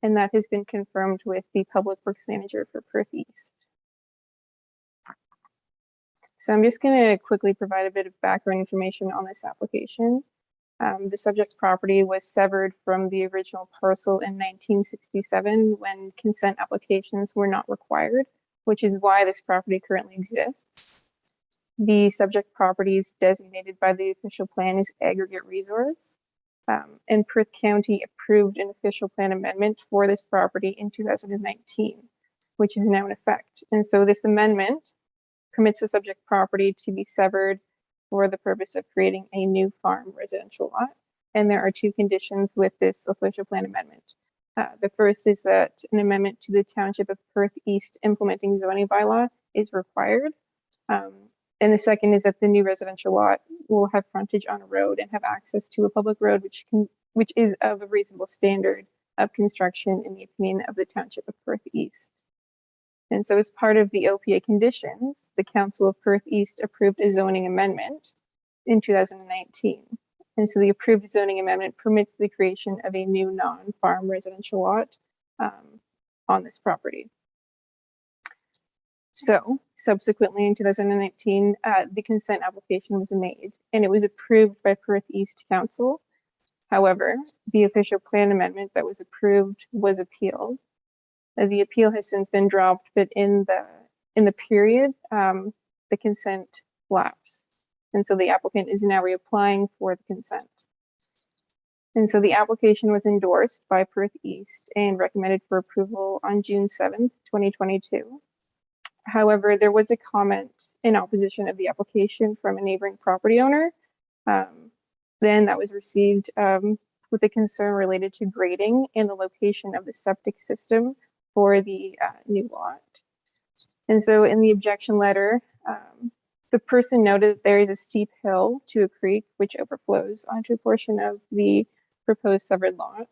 Speaker 11: and that has been confirmed with the Public Works Manager for Perth East. So I'm just going to quickly provide a bit of background information on this application. The subject property was severed from the original parcel in 1967 when consent applications were not required, which is why this property currently exists. The subject property is designated by the official plan as aggregate resource, and Perth County approved an official plan amendment for this property in 2019, which is now in effect. And so this amendment permits the subject property to be severed for the purpose of creating a new farm residential lot. And there are two conditions with this official plan amendment. The first is that an amendment to the Township of Perth East implementing zoning bylaw is required. And the second is that the new residential lot will have frontage on a road and have access to a public road, which is of a reasonable standard of construction in the opinion of the Township of Perth East. And so as part of the OPA conditions, the Council of Perth East approved a zoning amendment in 2019. And so the approved zoning amendment permits the creation of a new non-farm residential lot on this property. So subsequently in 2019, the consent application was made and it was approved by Perth East Council. However, the official plan amendment that was approved was appealed. The appeal has since been dropped, but in the period, the consent lapsed. And so the applicant is now reapplying for the consent. And so the application was endorsed by Perth East and recommended for approval on June 7th, 2022. However, there was a comment in opposition of the application from a neighboring property owner. Then that was received with a concern related to grading and the location of the septic system for the new lot. And so in the objection letter, the person noted there is a steep hill to a creek which overflows onto a portion of the proposed severed lot.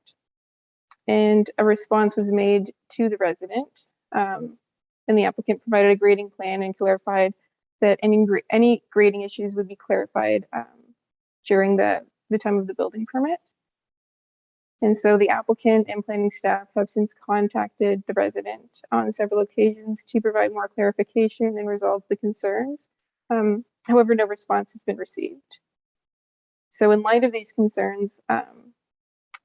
Speaker 11: And a response was made to the resident. And the applicant provided a grading plan and clarified that any grading issues would be clarified during the time of the building permit. And so the applicant and planning staff have since contacted the resident on several occasions to provide more clarification and resolve the concerns. However, no response has been received. So in light of these concerns,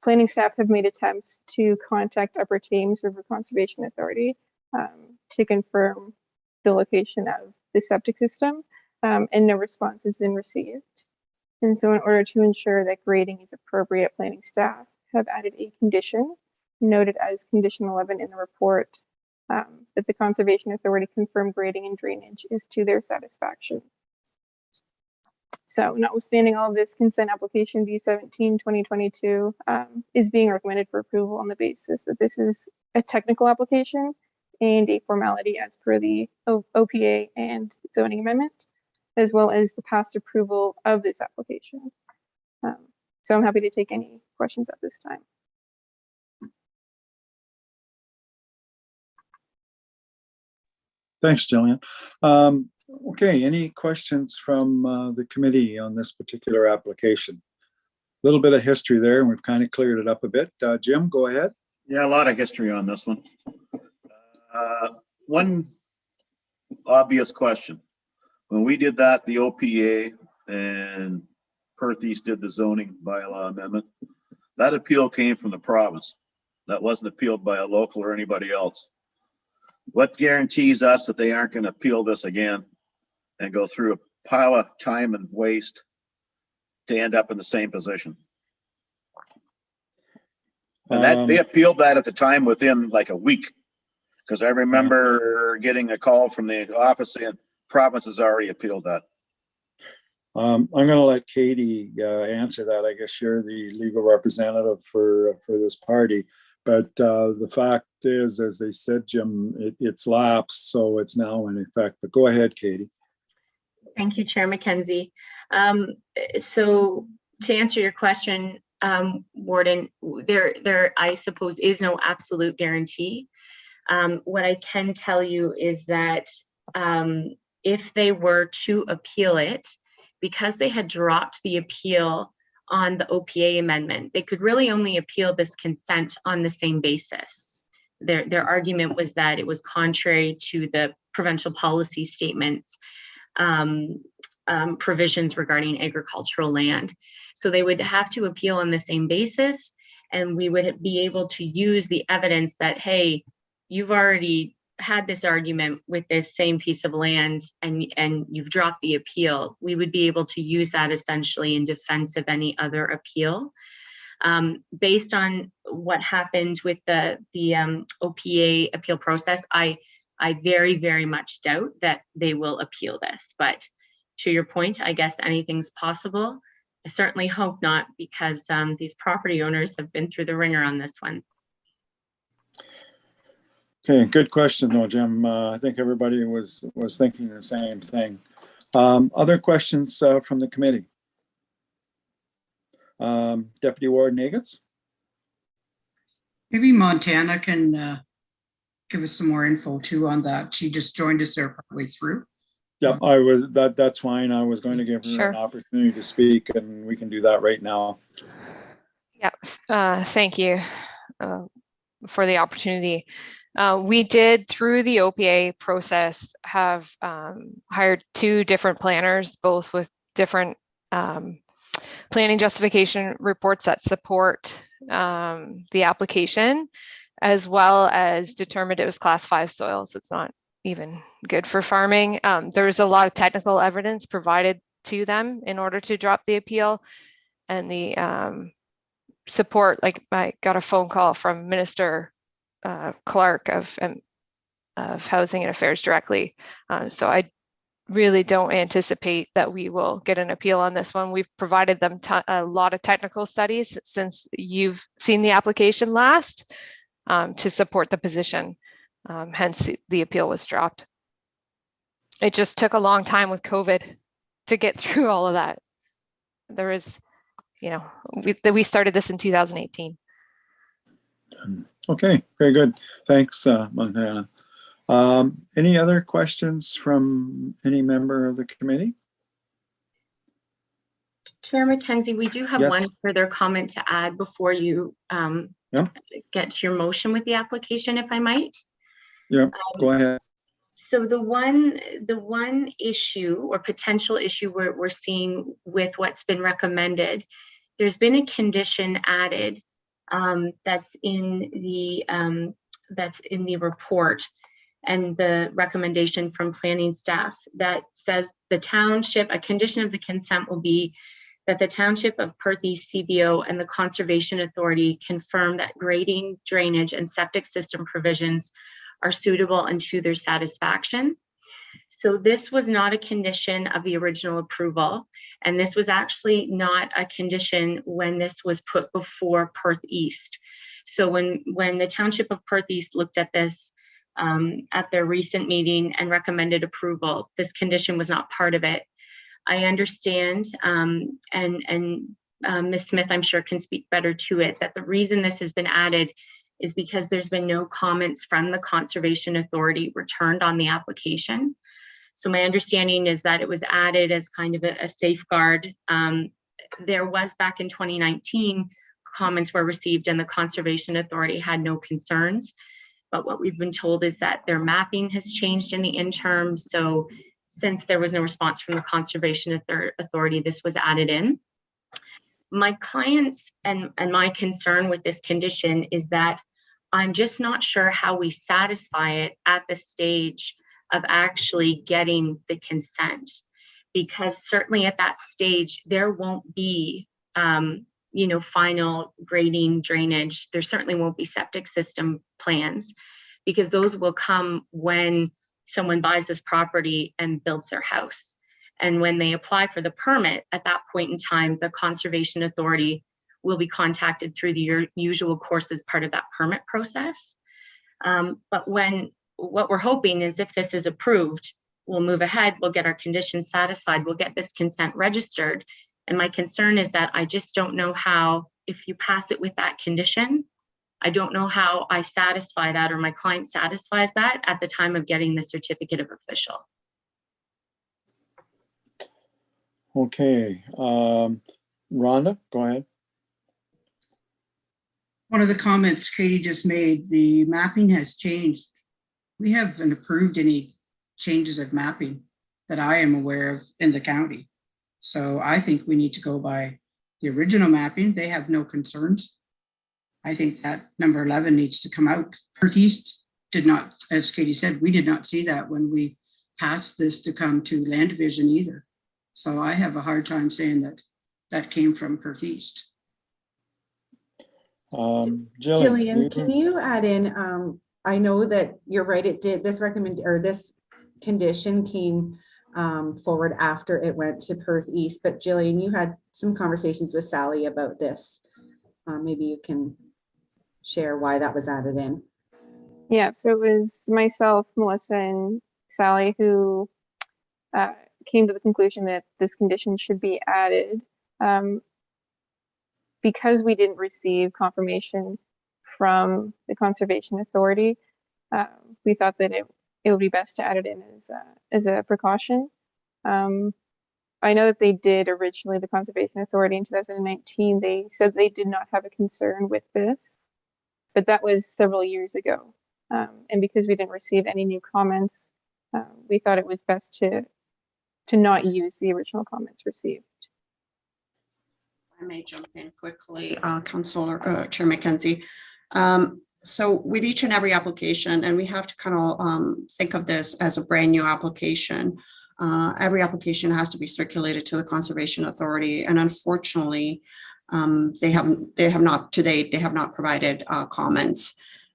Speaker 11: planning staff have made attempts to contact Upper Thames River Conservation Authority to confirm the location of the septic system, and no response has been received. And so in order to ensure that grading is appropriate, planning staff have added a condition noted as condition 11 in the report that the Conservation Authority confirm grading and drainage is to their satisfaction. So notwithstanding all of this, consent application B17-2022 is being recommended for approval on the basis that this is a technical application and a formality as per the OPA and zoning amendment, as well as the past approval of this application. So I'm happy to take any questions at this time.
Speaker 2: Thanks, Jillian. Okay, any questions from the committee on this particular application? A little bit of history there, and we've kind of cleared it up a bit. Jim, go ahead.
Speaker 3: Yeah, a lot of history on this one. One obvious question. When we did that, the OPA and Perth East did the zoning bylaw amendment, that appeal came from the province. That wasn't appealed by a local or anybody else. What guarantees us that they aren't going to appeal this again and go through a pile of time and waste to end up in the same position? And that they appealed that at the time within like a week, because I remember getting a call from the office saying province has already appealed that.
Speaker 2: I'm going to let Katie answer that. I guess you're the legal representative for this party. But the fact is, as they said, Jim, it's lapsed, so it's now in effect. But go ahead, Katie.
Speaker 6: Thank you, Chair McKenzie. So to answer your question, Warden, there I suppose is no absolute guarantee. What I can tell you is that if they were to appeal it, because they had dropped the appeal on the OPA amendment, they could really only appeal this consent on the same basis. Their argument was that it was contrary to the provincial policy statements provisions regarding agricultural land. So they would have to appeal on the same basis, and we would be able to use the evidence that, hey, you've already had this argument with this same piece of land and you've dropped the appeal. We would be able to use that essentially in defense of any other appeal. Based on what happened with the OPA appeal process, I very, very much doubt that they will appeal this. But to your point, I guess anything's possible. I certainly hope not, because these property owners have been through the ringer on this one.
Speaker 2: Okay, good question though, Jim. I think everybody was thinking the same thing. Other questions from the committee? Deputy Warden Agats?
Speaker 9: Maybe Montana can give us some more info too on that. She just joined us there partway through.
Speaker 2: Yeah, that's fine. I was going to give her an opportunity to speak, and we can do that right now.
Speaker 12: Yeah, thank you for the opportunity. We did, through the OPA process, have hired 2 different planners, both with different planning justification reports that support the application, as well as determined it was class 5 soil, so it's not even good for farming. There's a lot of technical evidence provided to them in order to drop the appeal, and the support, like I got a phone call from Minister Clark of Housing and Affairs directly. So I really don't anticipate that we will get an appeal on this one. We've provided them a lot of technical studies since you've seen the application last to support the position. Hence the appeal was dropped. It just took a long time with COVID to get through all of that. There is, you know, we started this in 2018.
Speaker 2: Okay, very good. Thanks, Montana. Any other questions from any member of the committee?
Speaker 6: Chair Mackenzie, we do have
Speaker 2: Yes.
Speaker 6: one further comment to add before you get to your motion with the application, if I might.
Speaker 2: Yeah, go ahead.
Speaker 6: So the one issue or potential issue we're seeing with what's been recommended, there's been a condition added that's in the report and the recommendation from planning staff that says the township, a condition of the consent will be that the Township of Perth East CBO and the Conservation Authority confirm that grading, drainage, and septic system provisions are suitable and to their satisfaction. So this was not a condition of the original approval, and this was actually not a condition when this was put before Perth East. So when the Township of Perth East looked at this at their recent meeting and recommended approval, this condition was not part of it. I understand, and Ms. Smith, I'm sure, can speak better to it, that the reason this has been added is because there's been no comments from the Conservation Authority returned on the application. So my understanding is that it was added as kind of a safeguard. There was, back in 2019, comments were received and the Conservation Authority had no concerns. But what we've been told is that their mapping has changed in the interim. So since there was no response from the Conservation Authority, this was added in. My clients and my concern with this condition is that I'm just not sure how we satisfy it at the stage of actually getting the consent, because certainly at that stage, there won't be, final grading, drainage. There certainly won't be septic system plans, because those will come when someone buys this property and builds their house. And when they apply for the permit, at that point in time, the Conservation Authority will be contacted through the usual course as part of that permit process. But what we're hoping is, if this is approved, we'll move ahead, we'll get our conditions satisfied, we'll get this consent registered. And my concern is that I just don't know how, if you pass it with that condition, I don't know how I satisfy that, or my client satisfies that at the time of getting the certificate of official.
Speaker 2: Okay, Rhonda, go ahead.
Speaker 9: One of the comments Katie just made, the mapping has changed. We haven't approved any changes of mapping that I am aware of in the county. So I think we need to go by the original mapping. They have no concerns. I think that number 11 needs to come out. Perth East did not, as Katie said, we did not see that when we passed this to come to land division either. So I have a hard time saying that that came from Perth East.
Speaker 1: Jillian, can you add in, I know that you're right, it did, this condition came forward after it went to Perth East, but Jillian, you had some conversations with Sally about this. Maybe you can share why that was added in.
Speaker 11: Yeah, so it was myself, Melissa, and Sally who came to the conclusion that this condition should be added. Because we didn't receive confirmation from the Conservation Authority, we thought that it would be best to add it in as a precaution. I know that they did originally, the Conservation Authority in 2019, they said they did not have a concern with this, but that was several years ago. And because we didn't receive any new comments, we thought it was best to not use the original comments received.
Speaker 10: I may jump in quickly, Councillor Chair Mackenzie. So with each and every application, and we have to kind of think of this as a brand new application. Every application has to be circulated to the Conservation Authority, and unfortunately, they have not to date. They have not provided comments.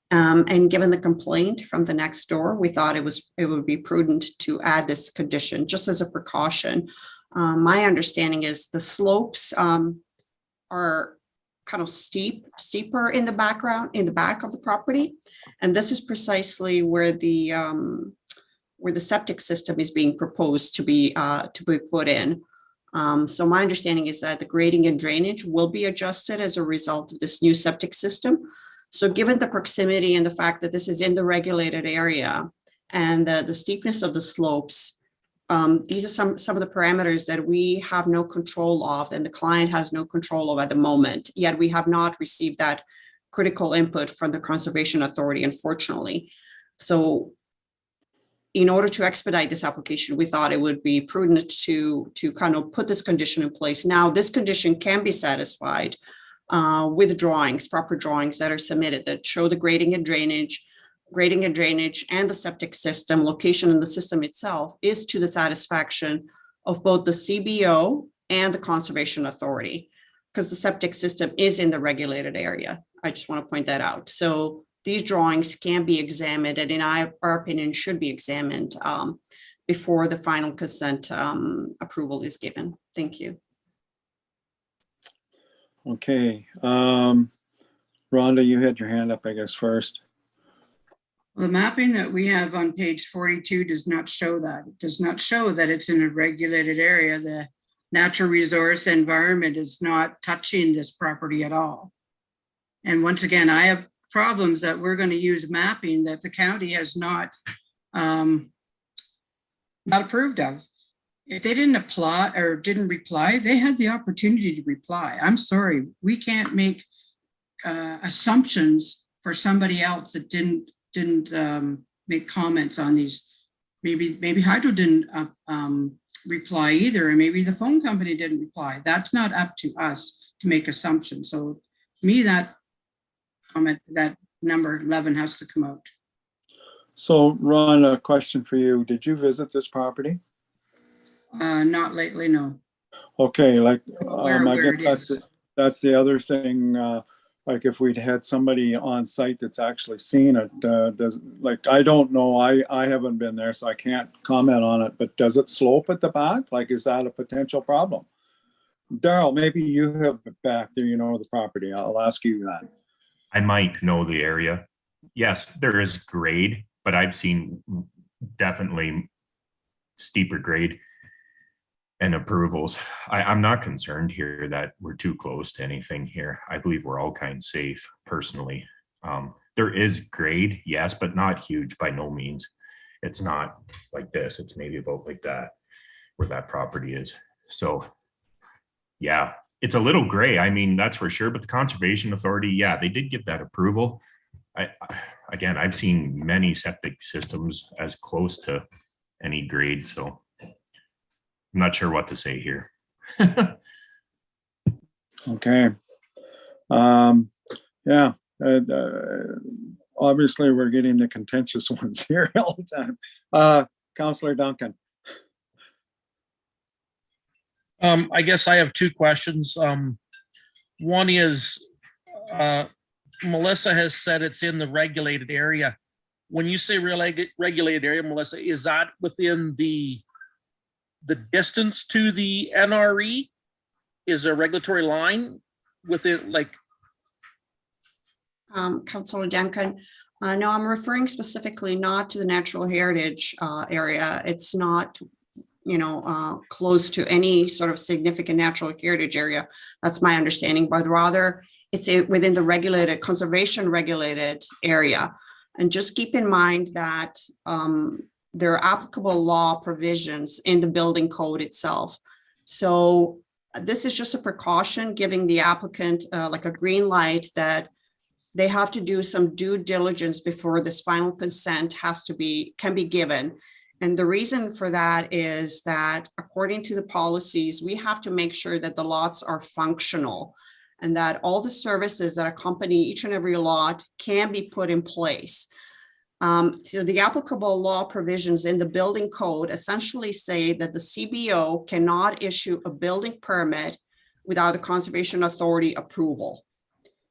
Speaker 10: And given the complaint from the next door, we thought it would be prudent to add this condition just as a precaution. My understanding is the slopes are kind of steeper in the background, in the back of the property. And this is precisely where the septic system is being proposed to be put in. So my understanding is that the grading and drainage will be adjusted as a result of this new septic system. So given the proximity and the fact that this is in the regulated area and the steepness of the slopes, these are some of the parameters that we have no control of and the client has no control of at the moment, yet we have not received that critical input from the Conservation Authority, unfortunately. So in order to expedite this application, we thought it would be prudent to kind of put this condition in place. Now, this condition can be satisfied with drawings, proper drawings that are submitted that show the grading and drainage and the septic system location in the system itself is to the satisfaction of both the CBO and the Conservation Authority, because the septic system is in the regulated area. I just want to point that out. So these drawings can be examined, and in our opinion should be examined before the final consent approval is given. Thank you.
Speaker 2: Okay. Rhonda, you had your hand up, I guess, first.
Speaker 9: The mapping that we have on page 42 does not show that. It does not show that it's in a regulated area. The natural resource environment is not touching this property at all. And once again, I have problems that we're going to use mapping that the county has not approved of. If they didn't apply or didn't reply, they had the opportunity to reply. I'm sorry, we can't make assumptions for somebody else that didn't make comments on these. Maybe Hydro didn't reply either, and maybe the phone company didn't reply. That's not up to us to make assumptions. So to me, that comment, that number 11 has to come out.
Speaker 2: So Ron, a question for you. Did you visit this property?
Speaker 9: Not lately, no.
Speaker 2: Okay, like
Speaker 9: Where it is.
Speaker 2: That's the other thing. Like if we'd had somebody on site that's actually seen it, I don't know, I haven't been there, so I can't comment on it, but does it slope at the back? Like, is that a potential problem? Daryl, maybe you have back there, you know, the property. I'll ask you that.
Speaker 4: I might know the area. Yes, there is grade, but I've seen definitely steeper grade and approvals. I'm not concerned here that we're too close to anything here. I believe we're all kind of safe personally. There is grade, yes, but not huge by no means. It's not like this. It's maybe about like that, where that property is. So yeah, it's a little gray. I mean, that's for sure. But the Conservation Authority, yeah, they did get that approval. Again, I've seen many septic systems as close to any grade, so I'm not sure what to say here.
Speaker 2: Okay. Yeah. Obviously, we're getting the contentious ones here all the time. Councillor Duncan.
Speaker 8: I guess I have two questions. One is, Melissa has said it's in the regulated area. When you say regulated area, Melissa, is that within the distance to the NRE? Is there a regulatory line within, like?
Speaker 10: Councillor Duncan, no, I'm referring specifically not to the natural heritage area. It's not, you know, close to any sort of significant natural heritage area. That's my understanding, but rather it's within the regulated, conservation regulated area. And just keep in mind that there are applicable law provisions in the building code itself. So this is just a precaution, giving the applicant like a green light that they have to do some due diligence before this final consent can be given. And the reason for that is that according to the policies, we have to make sure that the lots are functional. and that all the services that accompany each and every lot can be put in place. So the applicable law provisions in the building code essentially say that the CBO cannot issue a building permit without the Conservation Authority approval.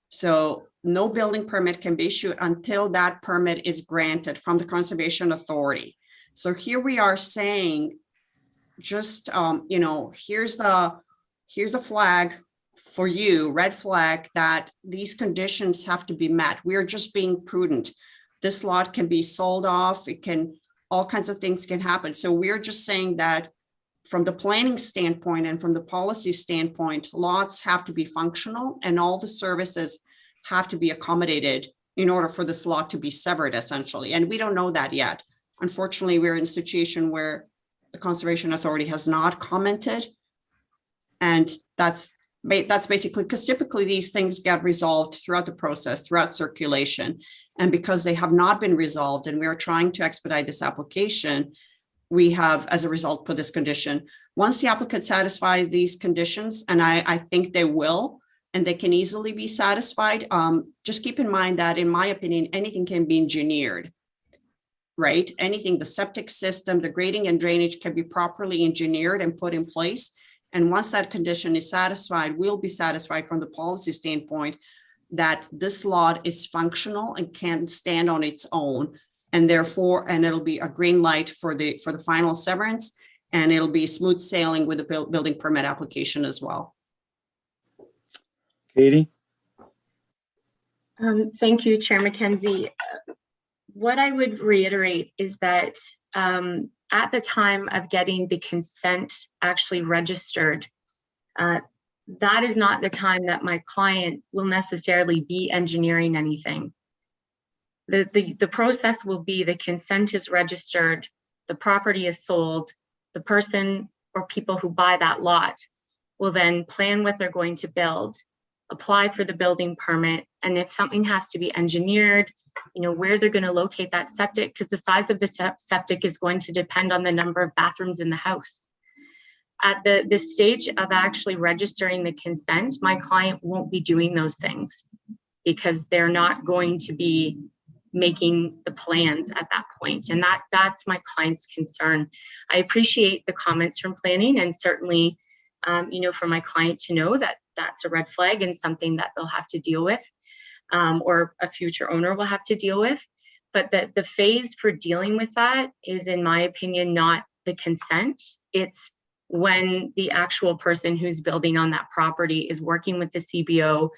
Speaker 10: So no building permit can be issued until that permit is granted from the Conservation Authority. So here we are saying, just, you know, here's the flag for you, red flag, that these conditions have to be met. We are just being prudent. This lot can be sold off. It can, all kinds of things can happen. So we're just saying that from the planning standpoint and from the policy standpoint, lots have to be functional and all the services have to be accommodated in order for this lot to be severed, essentially. And we don't know that yet. Unfortunately, we're in a situation where the Conservation Authority has not commented. And that's basically, because typically these things get resolved throughout the process, throughout circulation. And because they have not been resolved and we are trying to expedite this application, we have, as a result, put this condition. Once the applicant satisfies these conditions, and I think they will, and they can easily be satisfied, just keep in mind that, in my opinion, anything can be engineered, right? Anything, the septic system, the grading and drainage can be properly engineered and put in place. And once that condition is satisfied, we'll be satisfied from the policy standpoint that this lot is functional and can stand on its own. And therefore, and it'll be a green light for the final severance, and it'll be smooth sailing with the building permit application as well.
Speaker 2: Katie?
Speaker 6: Thank you, Chair McKenzie. What I would reiterate is that at the time of getting the consent actually registered, that is not the time that my client will necessarily be engineering anything. The process will be the consent is registered, the property is sold, the person or people who buy that lot will then plan what they're going to build, apply for the building permit, and if something has to be engineered, you know, where they're going to locate that septic, because the size of the septic is going to depend on the number of bathrooms in the house. At the stage of actually registering the consent, my client won't be doing those things because they're not going to be making the plans at that point. And that's my client's concern. I appreciate the comments from planning, and certainly, you know, for my client to know that that's a red flag and something that they'll have to deal with, or a future owner will have to deal with. But the phase for dealing with that is, in my opinion, not the consent. It's when the actual person who's building on that property is working with the CBO,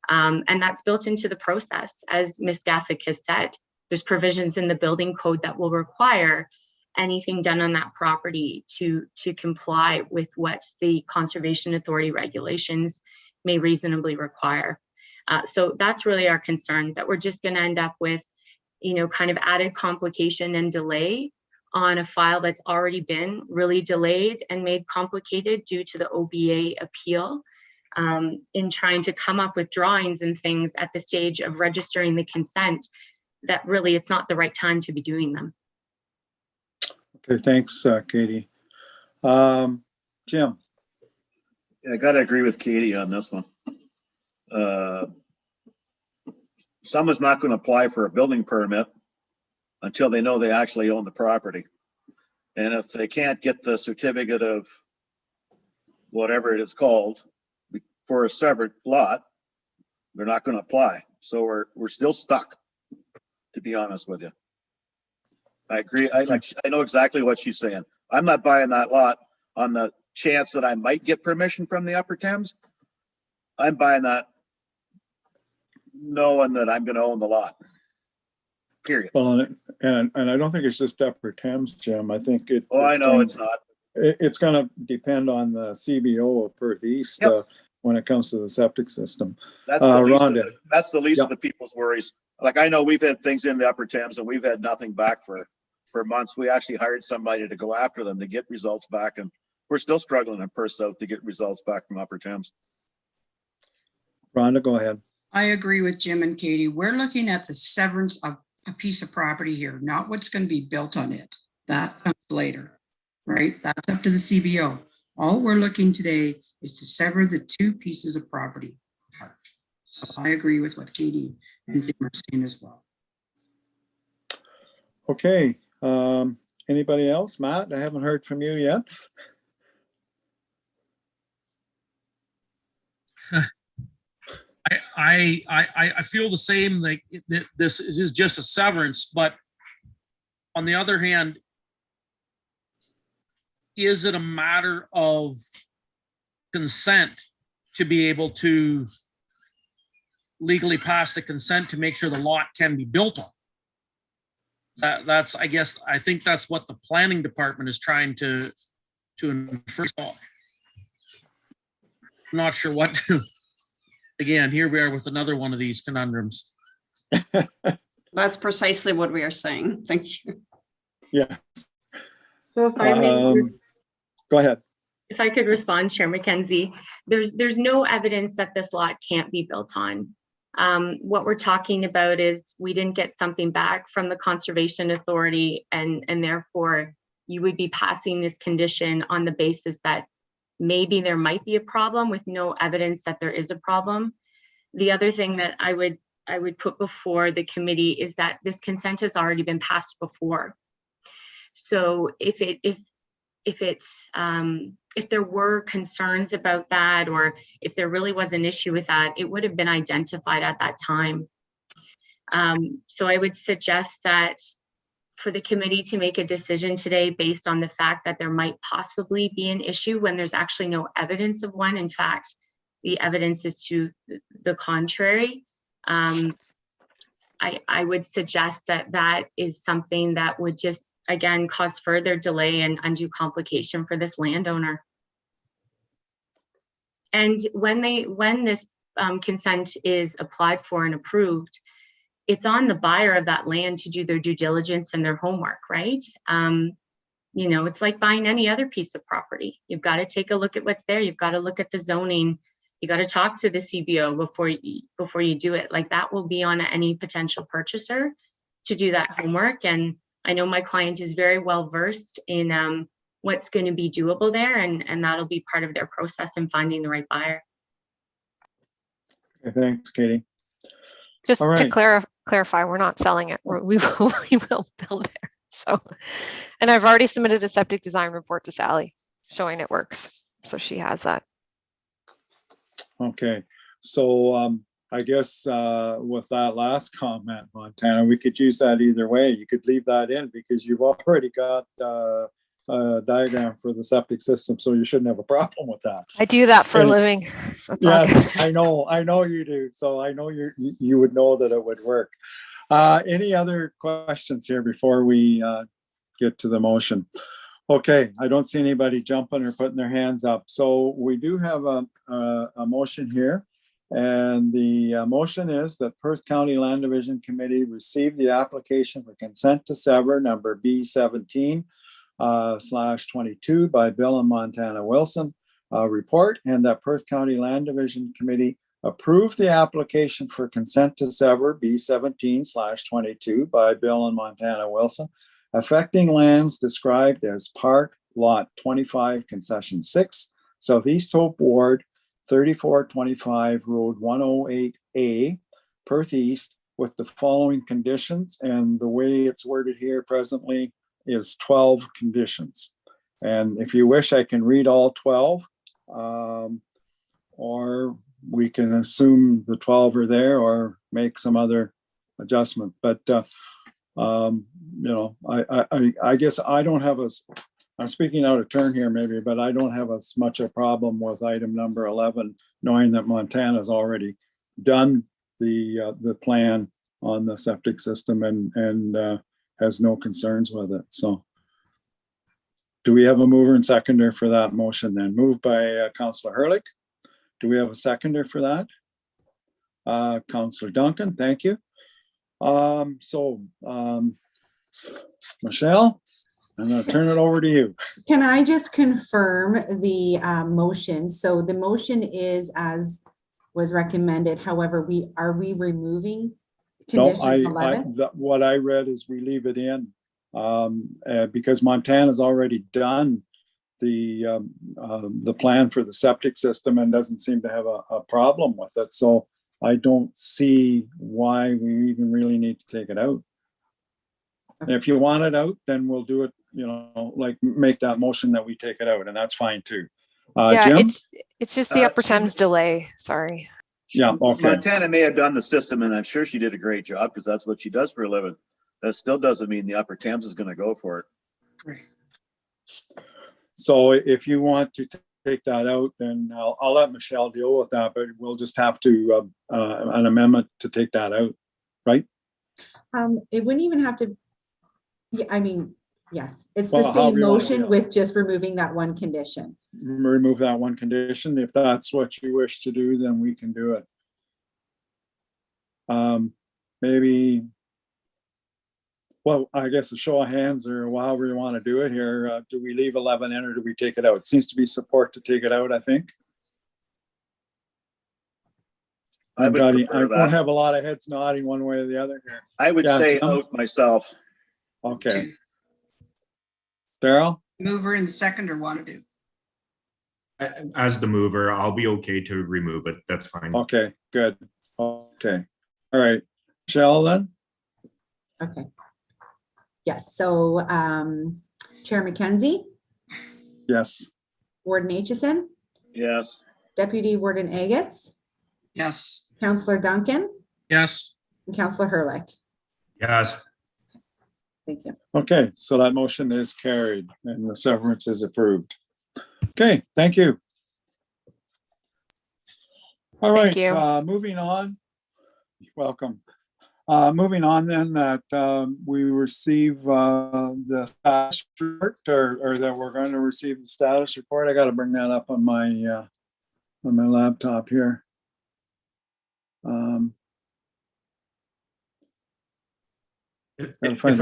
Speaker 6: and that's built into the process. As Ms. Gassick has said, there's provisions in the building code that will require anything done on that property to comply with what the Conservation Authority regulations may reasonably require. So that's really our concern, that we're just going to end up with, you know, kind of added complication and delay on a file that's already been really delayed and made complicated due to the OBA appeal, in trying to come up with drawings and things at the stage of registering the consent, that really it's not the right time to be doing them.
Speaker 2: Okay, thanks, Katie. Jim?
Speaker 3: Yeah, I got to agree with Katie on this one. Someone's not going to apply for a building permit until they know they actually own the property. And if they can't get the certificate of whatever it is called for a severed lot, they're not going to apply. So we're still stuck, to be honest with you. I agree. I know exactly what she's saying. I'm not buying that lot on the chance that I might get permission from the Upper Thames. I'm buying that knowing that I'm going to own the lot. Period.
Speaker 2: Well, and I don't think it's just Upper Thames, Jim. I think it.
Speaker 3: Oh, I know it's not.
Speaker 2: It's going to depend on the CBO of Perth East.
Speaker 3: Yep.
Speaker 2: When it comes to the septic system.
Speaker 3: That's the least
Speaker 2: Yep.
Speaker 3: of the people's worries. Like, I know we've had things in the Upper Thames and we've had nothing back for months. We actually hired somebody to go after them to get results back, and we're still struggling in Perth South to get results back from Upper Thames.
Speaker 2: Rhonda, go ahead.
Speaker 9: I agree with Jim and Katie. We're looking at the severance of a piece of property here, not what's going to be built on it. That comes later, right? That's up to the CBO. All we're looking today is to sever the two pieces of property apart. So I agree with what Katie and Jim are saying as well.
Speaker 2: Okay, anybody else? Matt, I haven't heard from you yet.
Speaker 8: I feel the same. Like this is just a severance, but on the other hand, is it a matter of consent to be able to legally pass the consent to make sure the lot can be built on? That's, I guess, I think that's what the planning department is trying to enforce. I'm not sure what to. Again, here we are with another one of these conundrums.
Speaker 10: That's precisely what we are saying. Thank you.
Speaker 2: Yeah.
Speaker 6: So if I may,
Speaker 2: go ahead.
Speaker 6: if I could respond, Chair Mackenzie, there's no evidence that this lot can't be built on. What we're talking about is we didn't get something back from the Conservation Authority, and therefore you would be passing this condition on the basis that maybe there might be a problem with no evidence that there is a problem. The other thing that I would put before the committee is that this consent has already been passed before. So if there were concerns about that, or if there really was an issue with that, it would have been identified at that time. So I would suggest that for the committee to make a decision today based on the fact that there might possibly be an issue when there's actually no evidence of one. In fact, the evidence is to the contrary. I would suggest that that is something that would just, again, cause further delay and undue complication for this landowner. And when this consent is applied for and approved, it's on the buyer of that land to do their due diligence and their homework, right? You know, it's like buying any other piece of property. You've got to take a look at what's there. You've got to look at the zoning. You got to talk to the CBO before you do it. Like, that will be on any potential purchaser to do that homework. And I know my client is very well versed in what's going to be doable there, and that'll be part of their process in finding the right buyer.
Speaker 2: Okay, thanks, Katie.
Speaker 12: Just
Speaker 2: All
Speaker 12: to
Speaker 2: right.
Speaker 12: clarify, we're not selling it. We will build there. So, and I've already submitted a septic design report to Sally showing it works. So she has that.
Speaker 2: Okay, so I guess with that last comment, Montana, we could use that either way. You could leave that in because you've already got a diagram for the septic system, so you shouldn't have a problem with that.
Speaker 12: I do that for a living. So
Speaker 2: yes, I know you do. So I know you would know that it would work. Any other questions here before we get to the motion? Okay, I don't see anybody jumping or putting their hands up. So we do have a motion here. And the motion is that Perth County Land Division Committee received the application for consent to sever number B17/22 by Bill and Montana Wilson report, and that Perth County Land Division Committee approved the application for consent to sever B17/22 by Bill and Montana Wilson, affecting lands described as Park Lot 25 Concession 6, Southeast Hope Ward, 3425 Road 108A, Perth East, with the following conditions. And the way it's worded here presently is 12 conditions. And if you wish, I can read all 12, or we can assume the 12 are there or make some other adjustment. But you know, I guess I don't have I'm speaking out of turn here maybe, but I don't have as much a problem with item number 11, knowing that Montana's already done the plan on the septic system and has no concerns with it. So do we have a mover and seconder for that motion then? Moved by Councillor Herlick. Do we have a seconder for that? Councillor Duncan, thank you. Michelle, I'm going to turn it over to you.
Speaker 1: Can I just confirm the motion? So the motion is as was recommended. However, are we removing condition 11?
Speaker 2: What I read is we leave it in because Montana's already done the plan for the septic system and doesn't seem to have a problem with it. So I don't see why we even really need to take it out. And if you want it out, then we'll do it, you know, like make that motion that we take it out, and that's fine too.
Speaker 12: Yeah,
Speaker 2: Jim?
Speaker 12: it's just the Upper Thames delay, sorry.
Speaker 2: Yeah, okay.
Speaker 3: Montana may have done the system, and I'm sure she did a great job because that's what she does for a living. That still doesn't mean the Upper Thames is going to go for it.
Speaker 2: So if you want to take that out, then I'll let Michelle deal with that, but we'll just have to, an amendment to take that out, right?
Speaker 1: It wouldn't even have to, yeah, I mean, yes, it's
Speaker 2: Well,
Speaker 1: the
Speaker 2: however
Speaker 1: same
Speaker 2: you wanna do
Speaker 1: motion
Speaker 2: it.
Speaker 1: with just removing that one condition.
Speaker 2: Remove that one condition. If that's what you wish to do, then we can do it. Maybe, well, I guess a show of hands or however you want to do it here. Do we leave 11 in or do we take it out? It seems to be support to take it out, I think.
Speaker 3: I would prefer
Speaker 2: I
Speaker 3: that.
Speaker 2: don't have a lot of heads nodding one way or the other here.
Speaker 3: I would
Speaker 2: Yeah,
Speaker 3: say
Speaker 2: Jim?
Speaker 3: out myself.
Speaker 2: Okay. Daryl?
Speaker 9: Mover and seconder want to do.
Speaker 4: As the mover, I'll be okay to remove it. That's fine.
Speaker 2: Okay, good. Okay. All right. Michelle then?
Speaker 1: Okay. Yes, so Chair McKenzie,
Speaker 2: Yes.
Speaker 1: Warden Aitchison,
Speaker 3: Yes.
Speaker 1: Deputy Warden Agats,
Speaker 9: Yes.
Speaker 1: Councillor Duncan,
Speaker 8: Yes.
Speaker 1: and Councillor Hurlick.
Speaker 4: Yes.
Speaker 1: Thank you.
Speaker 2: Okay, so that motion is carried and the severance is approved. Okay, thank you. All right,
Speaker 12: Thank you.
Speaker 2: moving on. Welcome. Moving on then, that we receive the status report, or that we're going to receive the status report. I got to bring that up on my laptop here.
Speaker 4: If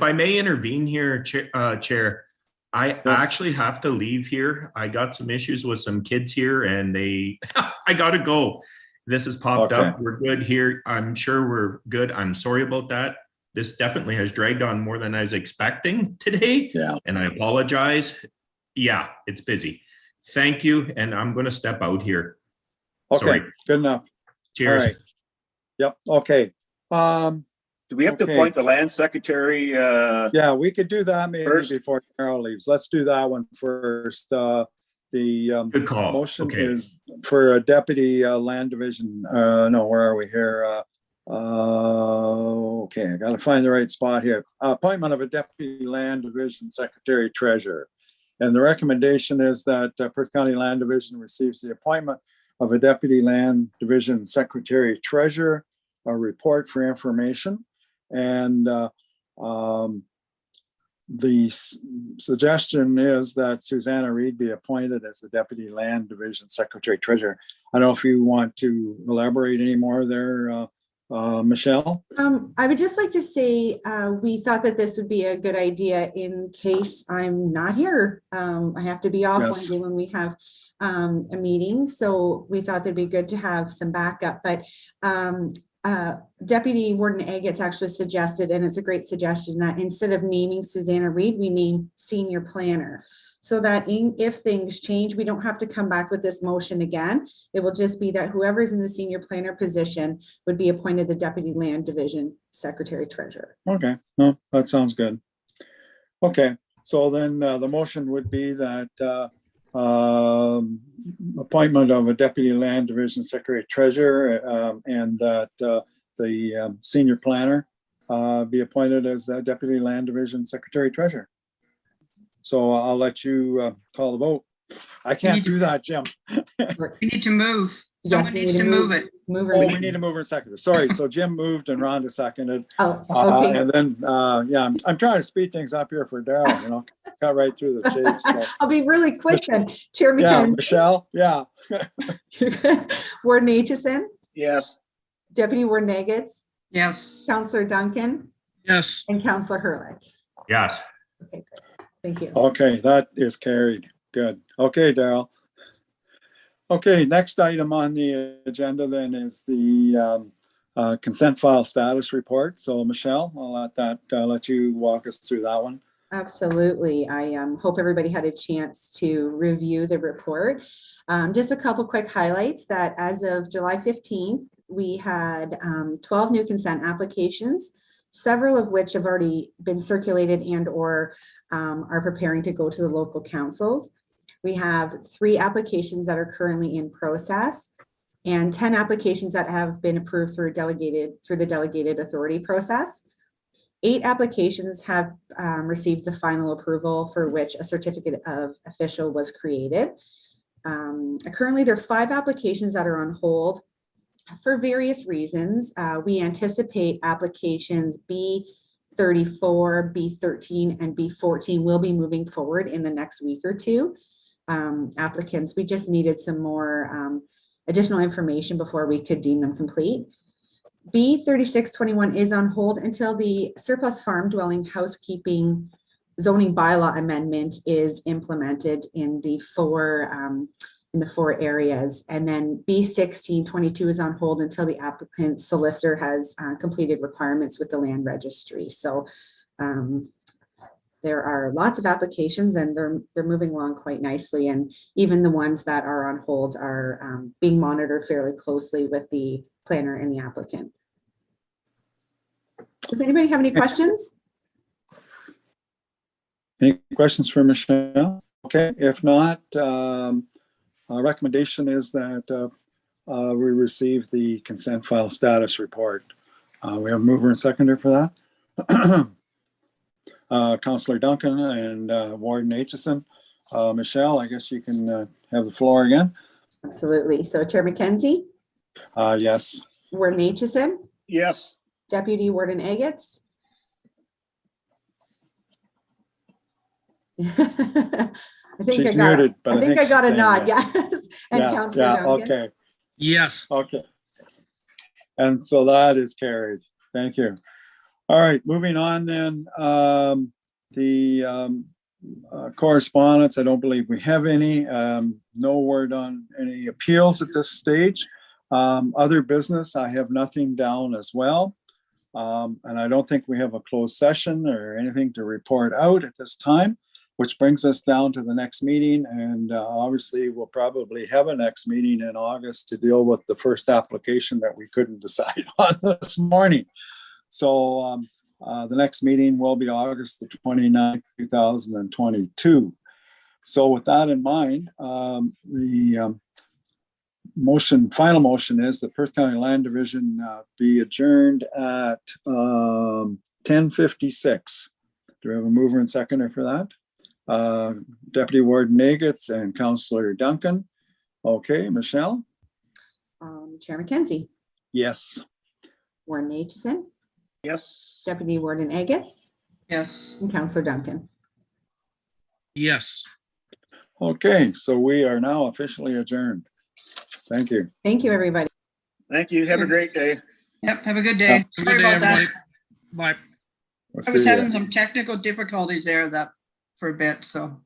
Speaker 4: I may intervene here, Chair, I actually have to leave here. I got some issues with some kids here and I gotta go. This has popped up. We're good here. I'm sure we're good. I'm sorry about that. This definitely has dragged on more than I was expecting today.
Speaker 2: Yeah.
Speaker 4: And I apologize. Yeah, it's busy. Thank you. And I'm gonna step out here.
Speaker 2: Okay,
Speaker 4: Sorry.
Speaker 2: good enough.
Speaker 4: Cheers.
Speaker 2: All right. Yep, okay.
Speaker 3: Do we have to appoint the land secretary?
Speaker 2: Yeah, we could do that maybe
Speaker 3: first?
Speaker 2: before Carol leaves. Let's do that one first. The
Speaker 4: Good call.
Speaker 2: motion
Speaker 4: Okay.
Speaker 2: is for a deputy land division. No, where are we here? Okay, I gotta find the right spot here. Appointment of a deputy land division secretary treasurer. And the recommendation is that Perth County Land Division receives the appointment of a deputy land division secretary treasurer, a report for information. And the suggestion is that Susanna Reed be appointed as the deputy land division secretary treasurer. I don't know if you want to elaborate any more there, Michelle?
Speaker 1: I would just like to say, we thought that this would be a good idea in case I'm not here. I have to be off one
Speaker 2: Yes.
Speaker 1: day when we have a meeting, so we thought that'd be good to have some backup, but Deputy Warden Agats actually suggested, and it's a great suggestion, that instead of naming Susanna Reed, we name senior planner. So that if things change, we don't have to come back with this motion again. It will just be that whoever's in the senior planner position would be appointed the deputy land division secretary treasurer.
Speaker 2: Okay, no, that sounds good. Okay, so then the motion would be that appointment of a deputy land division secretary treasurer and that the senior planner be appointed as deputy land division secretary treasurer. So I'll let you call the vote. I can't do that, Jim.
Speaker 9: We need to move. Someone needs to move it.
Speaker 2: Oh, we need to move in seconder. Sorry, so Jim moved and Rhonda seconded.
Speaker 1: Oh, okay.
Speaker 2: And then, yeah, I'm trying to speed things up here for Daryl, you know, got right through the chase. So.
Speaker 1: I'll be really quick then. Chair
Speaker 2: Yeah,
Speaker 1: McKenzie.
Speaker 2: Michelle, yeah.
Speaker 1: Warden Aitchison,
Speaker 3: Yes.
Speaker 1: Deputy Warden Agats,
Speaker 9: Yes.
Speaker 1: Councillor Duncan,
Speaker 8: Yes.
Speaker 1: and Councillor Hurlick.
Speaker 4: Yes.
Speaker 1: Okay, good. Thank you.
Speaker 2: Okay, that is carried. Good. Okay, Daryl. Okay, next item on the agenda then is the consent file status report. So Michelle, I'll let you walk us through that one.
Speaker 1: Absolutely. I hope everybody had a chance to review the report. Just a couple quick highlights that as of July 15th, we had 12 new consent applications, several of which have already been circulated and or are preparing to go to the local councils. We have 3 applications that are currently in process and 10 applications that have been approved through the delegated authority process. 8 applications have received the final approval for which a certificate of official was created. Currently, there are 5 applications that are on hold for various reasons. We anticipate applications B34, B13, and B14 will be moving forward in the next week or two. Applicants, we just needed some more additional information before we could deem them complete. B3621 is on hold until the surplus farm dwelling housekeeping zoning bylaw amendment is implemented in the 4 areas. And then B1622 is on hold until the applicant solicitor has completed requirements with the land registry. So there are lots of applications and they're moving along quite nicely. And even the ones that are on hold are being monitored fairly closely with the planner and the applicant. Does anybody have any questions?
Speaker 2: Any questions for Michelle? Okay, if not, our recommendation is that we receive the consent file status report. We have a mover and seconder for that. Councillor Duncan and Warden Aitchison. Michelle, I guess you can have the floor again.
Speaker 1: Absolutely. So Chair McKenzie?
Speaker 2: Yes.
Speaker 1: Warden Aitchison?
Speaker 3: Yes.
Speaker 1: Deputy Warden Agats? I think
Speaker 2: She's
Speaker 1: I got
Speaker 2: muted, but
Speaker 1: I think I got a
Speaker 2: she's
Speaker 1: nod,
Speaker 2: saying
Speaker 1: yes. And
Speaker 2: Yeah,
Speaker 1: Councillor
Speaker 2: yeah,
Speaker 1: Duncan?
Speaker 2: okay,
Speaker 8: Yes.
Speaker 2: okay. And so that is carried. Thank you. All right, moving on then. The correspondence, I don't believe we have any. No word on any appeals at this stage. Other business, I have nothing down as well. And I don't think we have a closed session or anything to report out at this time, which brings us down to the next meeting. And obviously we'll probably have a next meeting in August to deal with the first application that we couldn't decide on this morning. So the next meeting will be August the 29th, 2022. So with that in mind, the final motion is that Perth County Land Division be adjourned at 10:56. Do we have a mover and seconder for that? Deputy Warden Agats and Councillor Duncan. Okay, Michelle?
Speaker 1: Chair McKenzie?
Speaker 2: Yes.
Speaker 1: Warden Aitchison?
Speaker 3: Yes.
Speaker 1: Deputy Warden Agats?
Speaker 9: Yes.
Speaker 1: And Councillor Duncan?
Speaker 8: Yes.
Speaker 2: Okay, so we are now officially adjourned. Thank you.
Speaker 1: Thank you, everybody.
Speaker 3: Thank you. Have a great day.
Speaker 9: Yep, have a good day.
Speaker 8: Good
Speaker 9: Sorry
Speaker 8: day,
Speaker 9: about that.
Speaker 8: everybody. Bye.
Speaker 2: We'll
Speaker 9: I was
Speaker 2: see ya.
Speaker 9: having some technical difficulties there for a bit, so.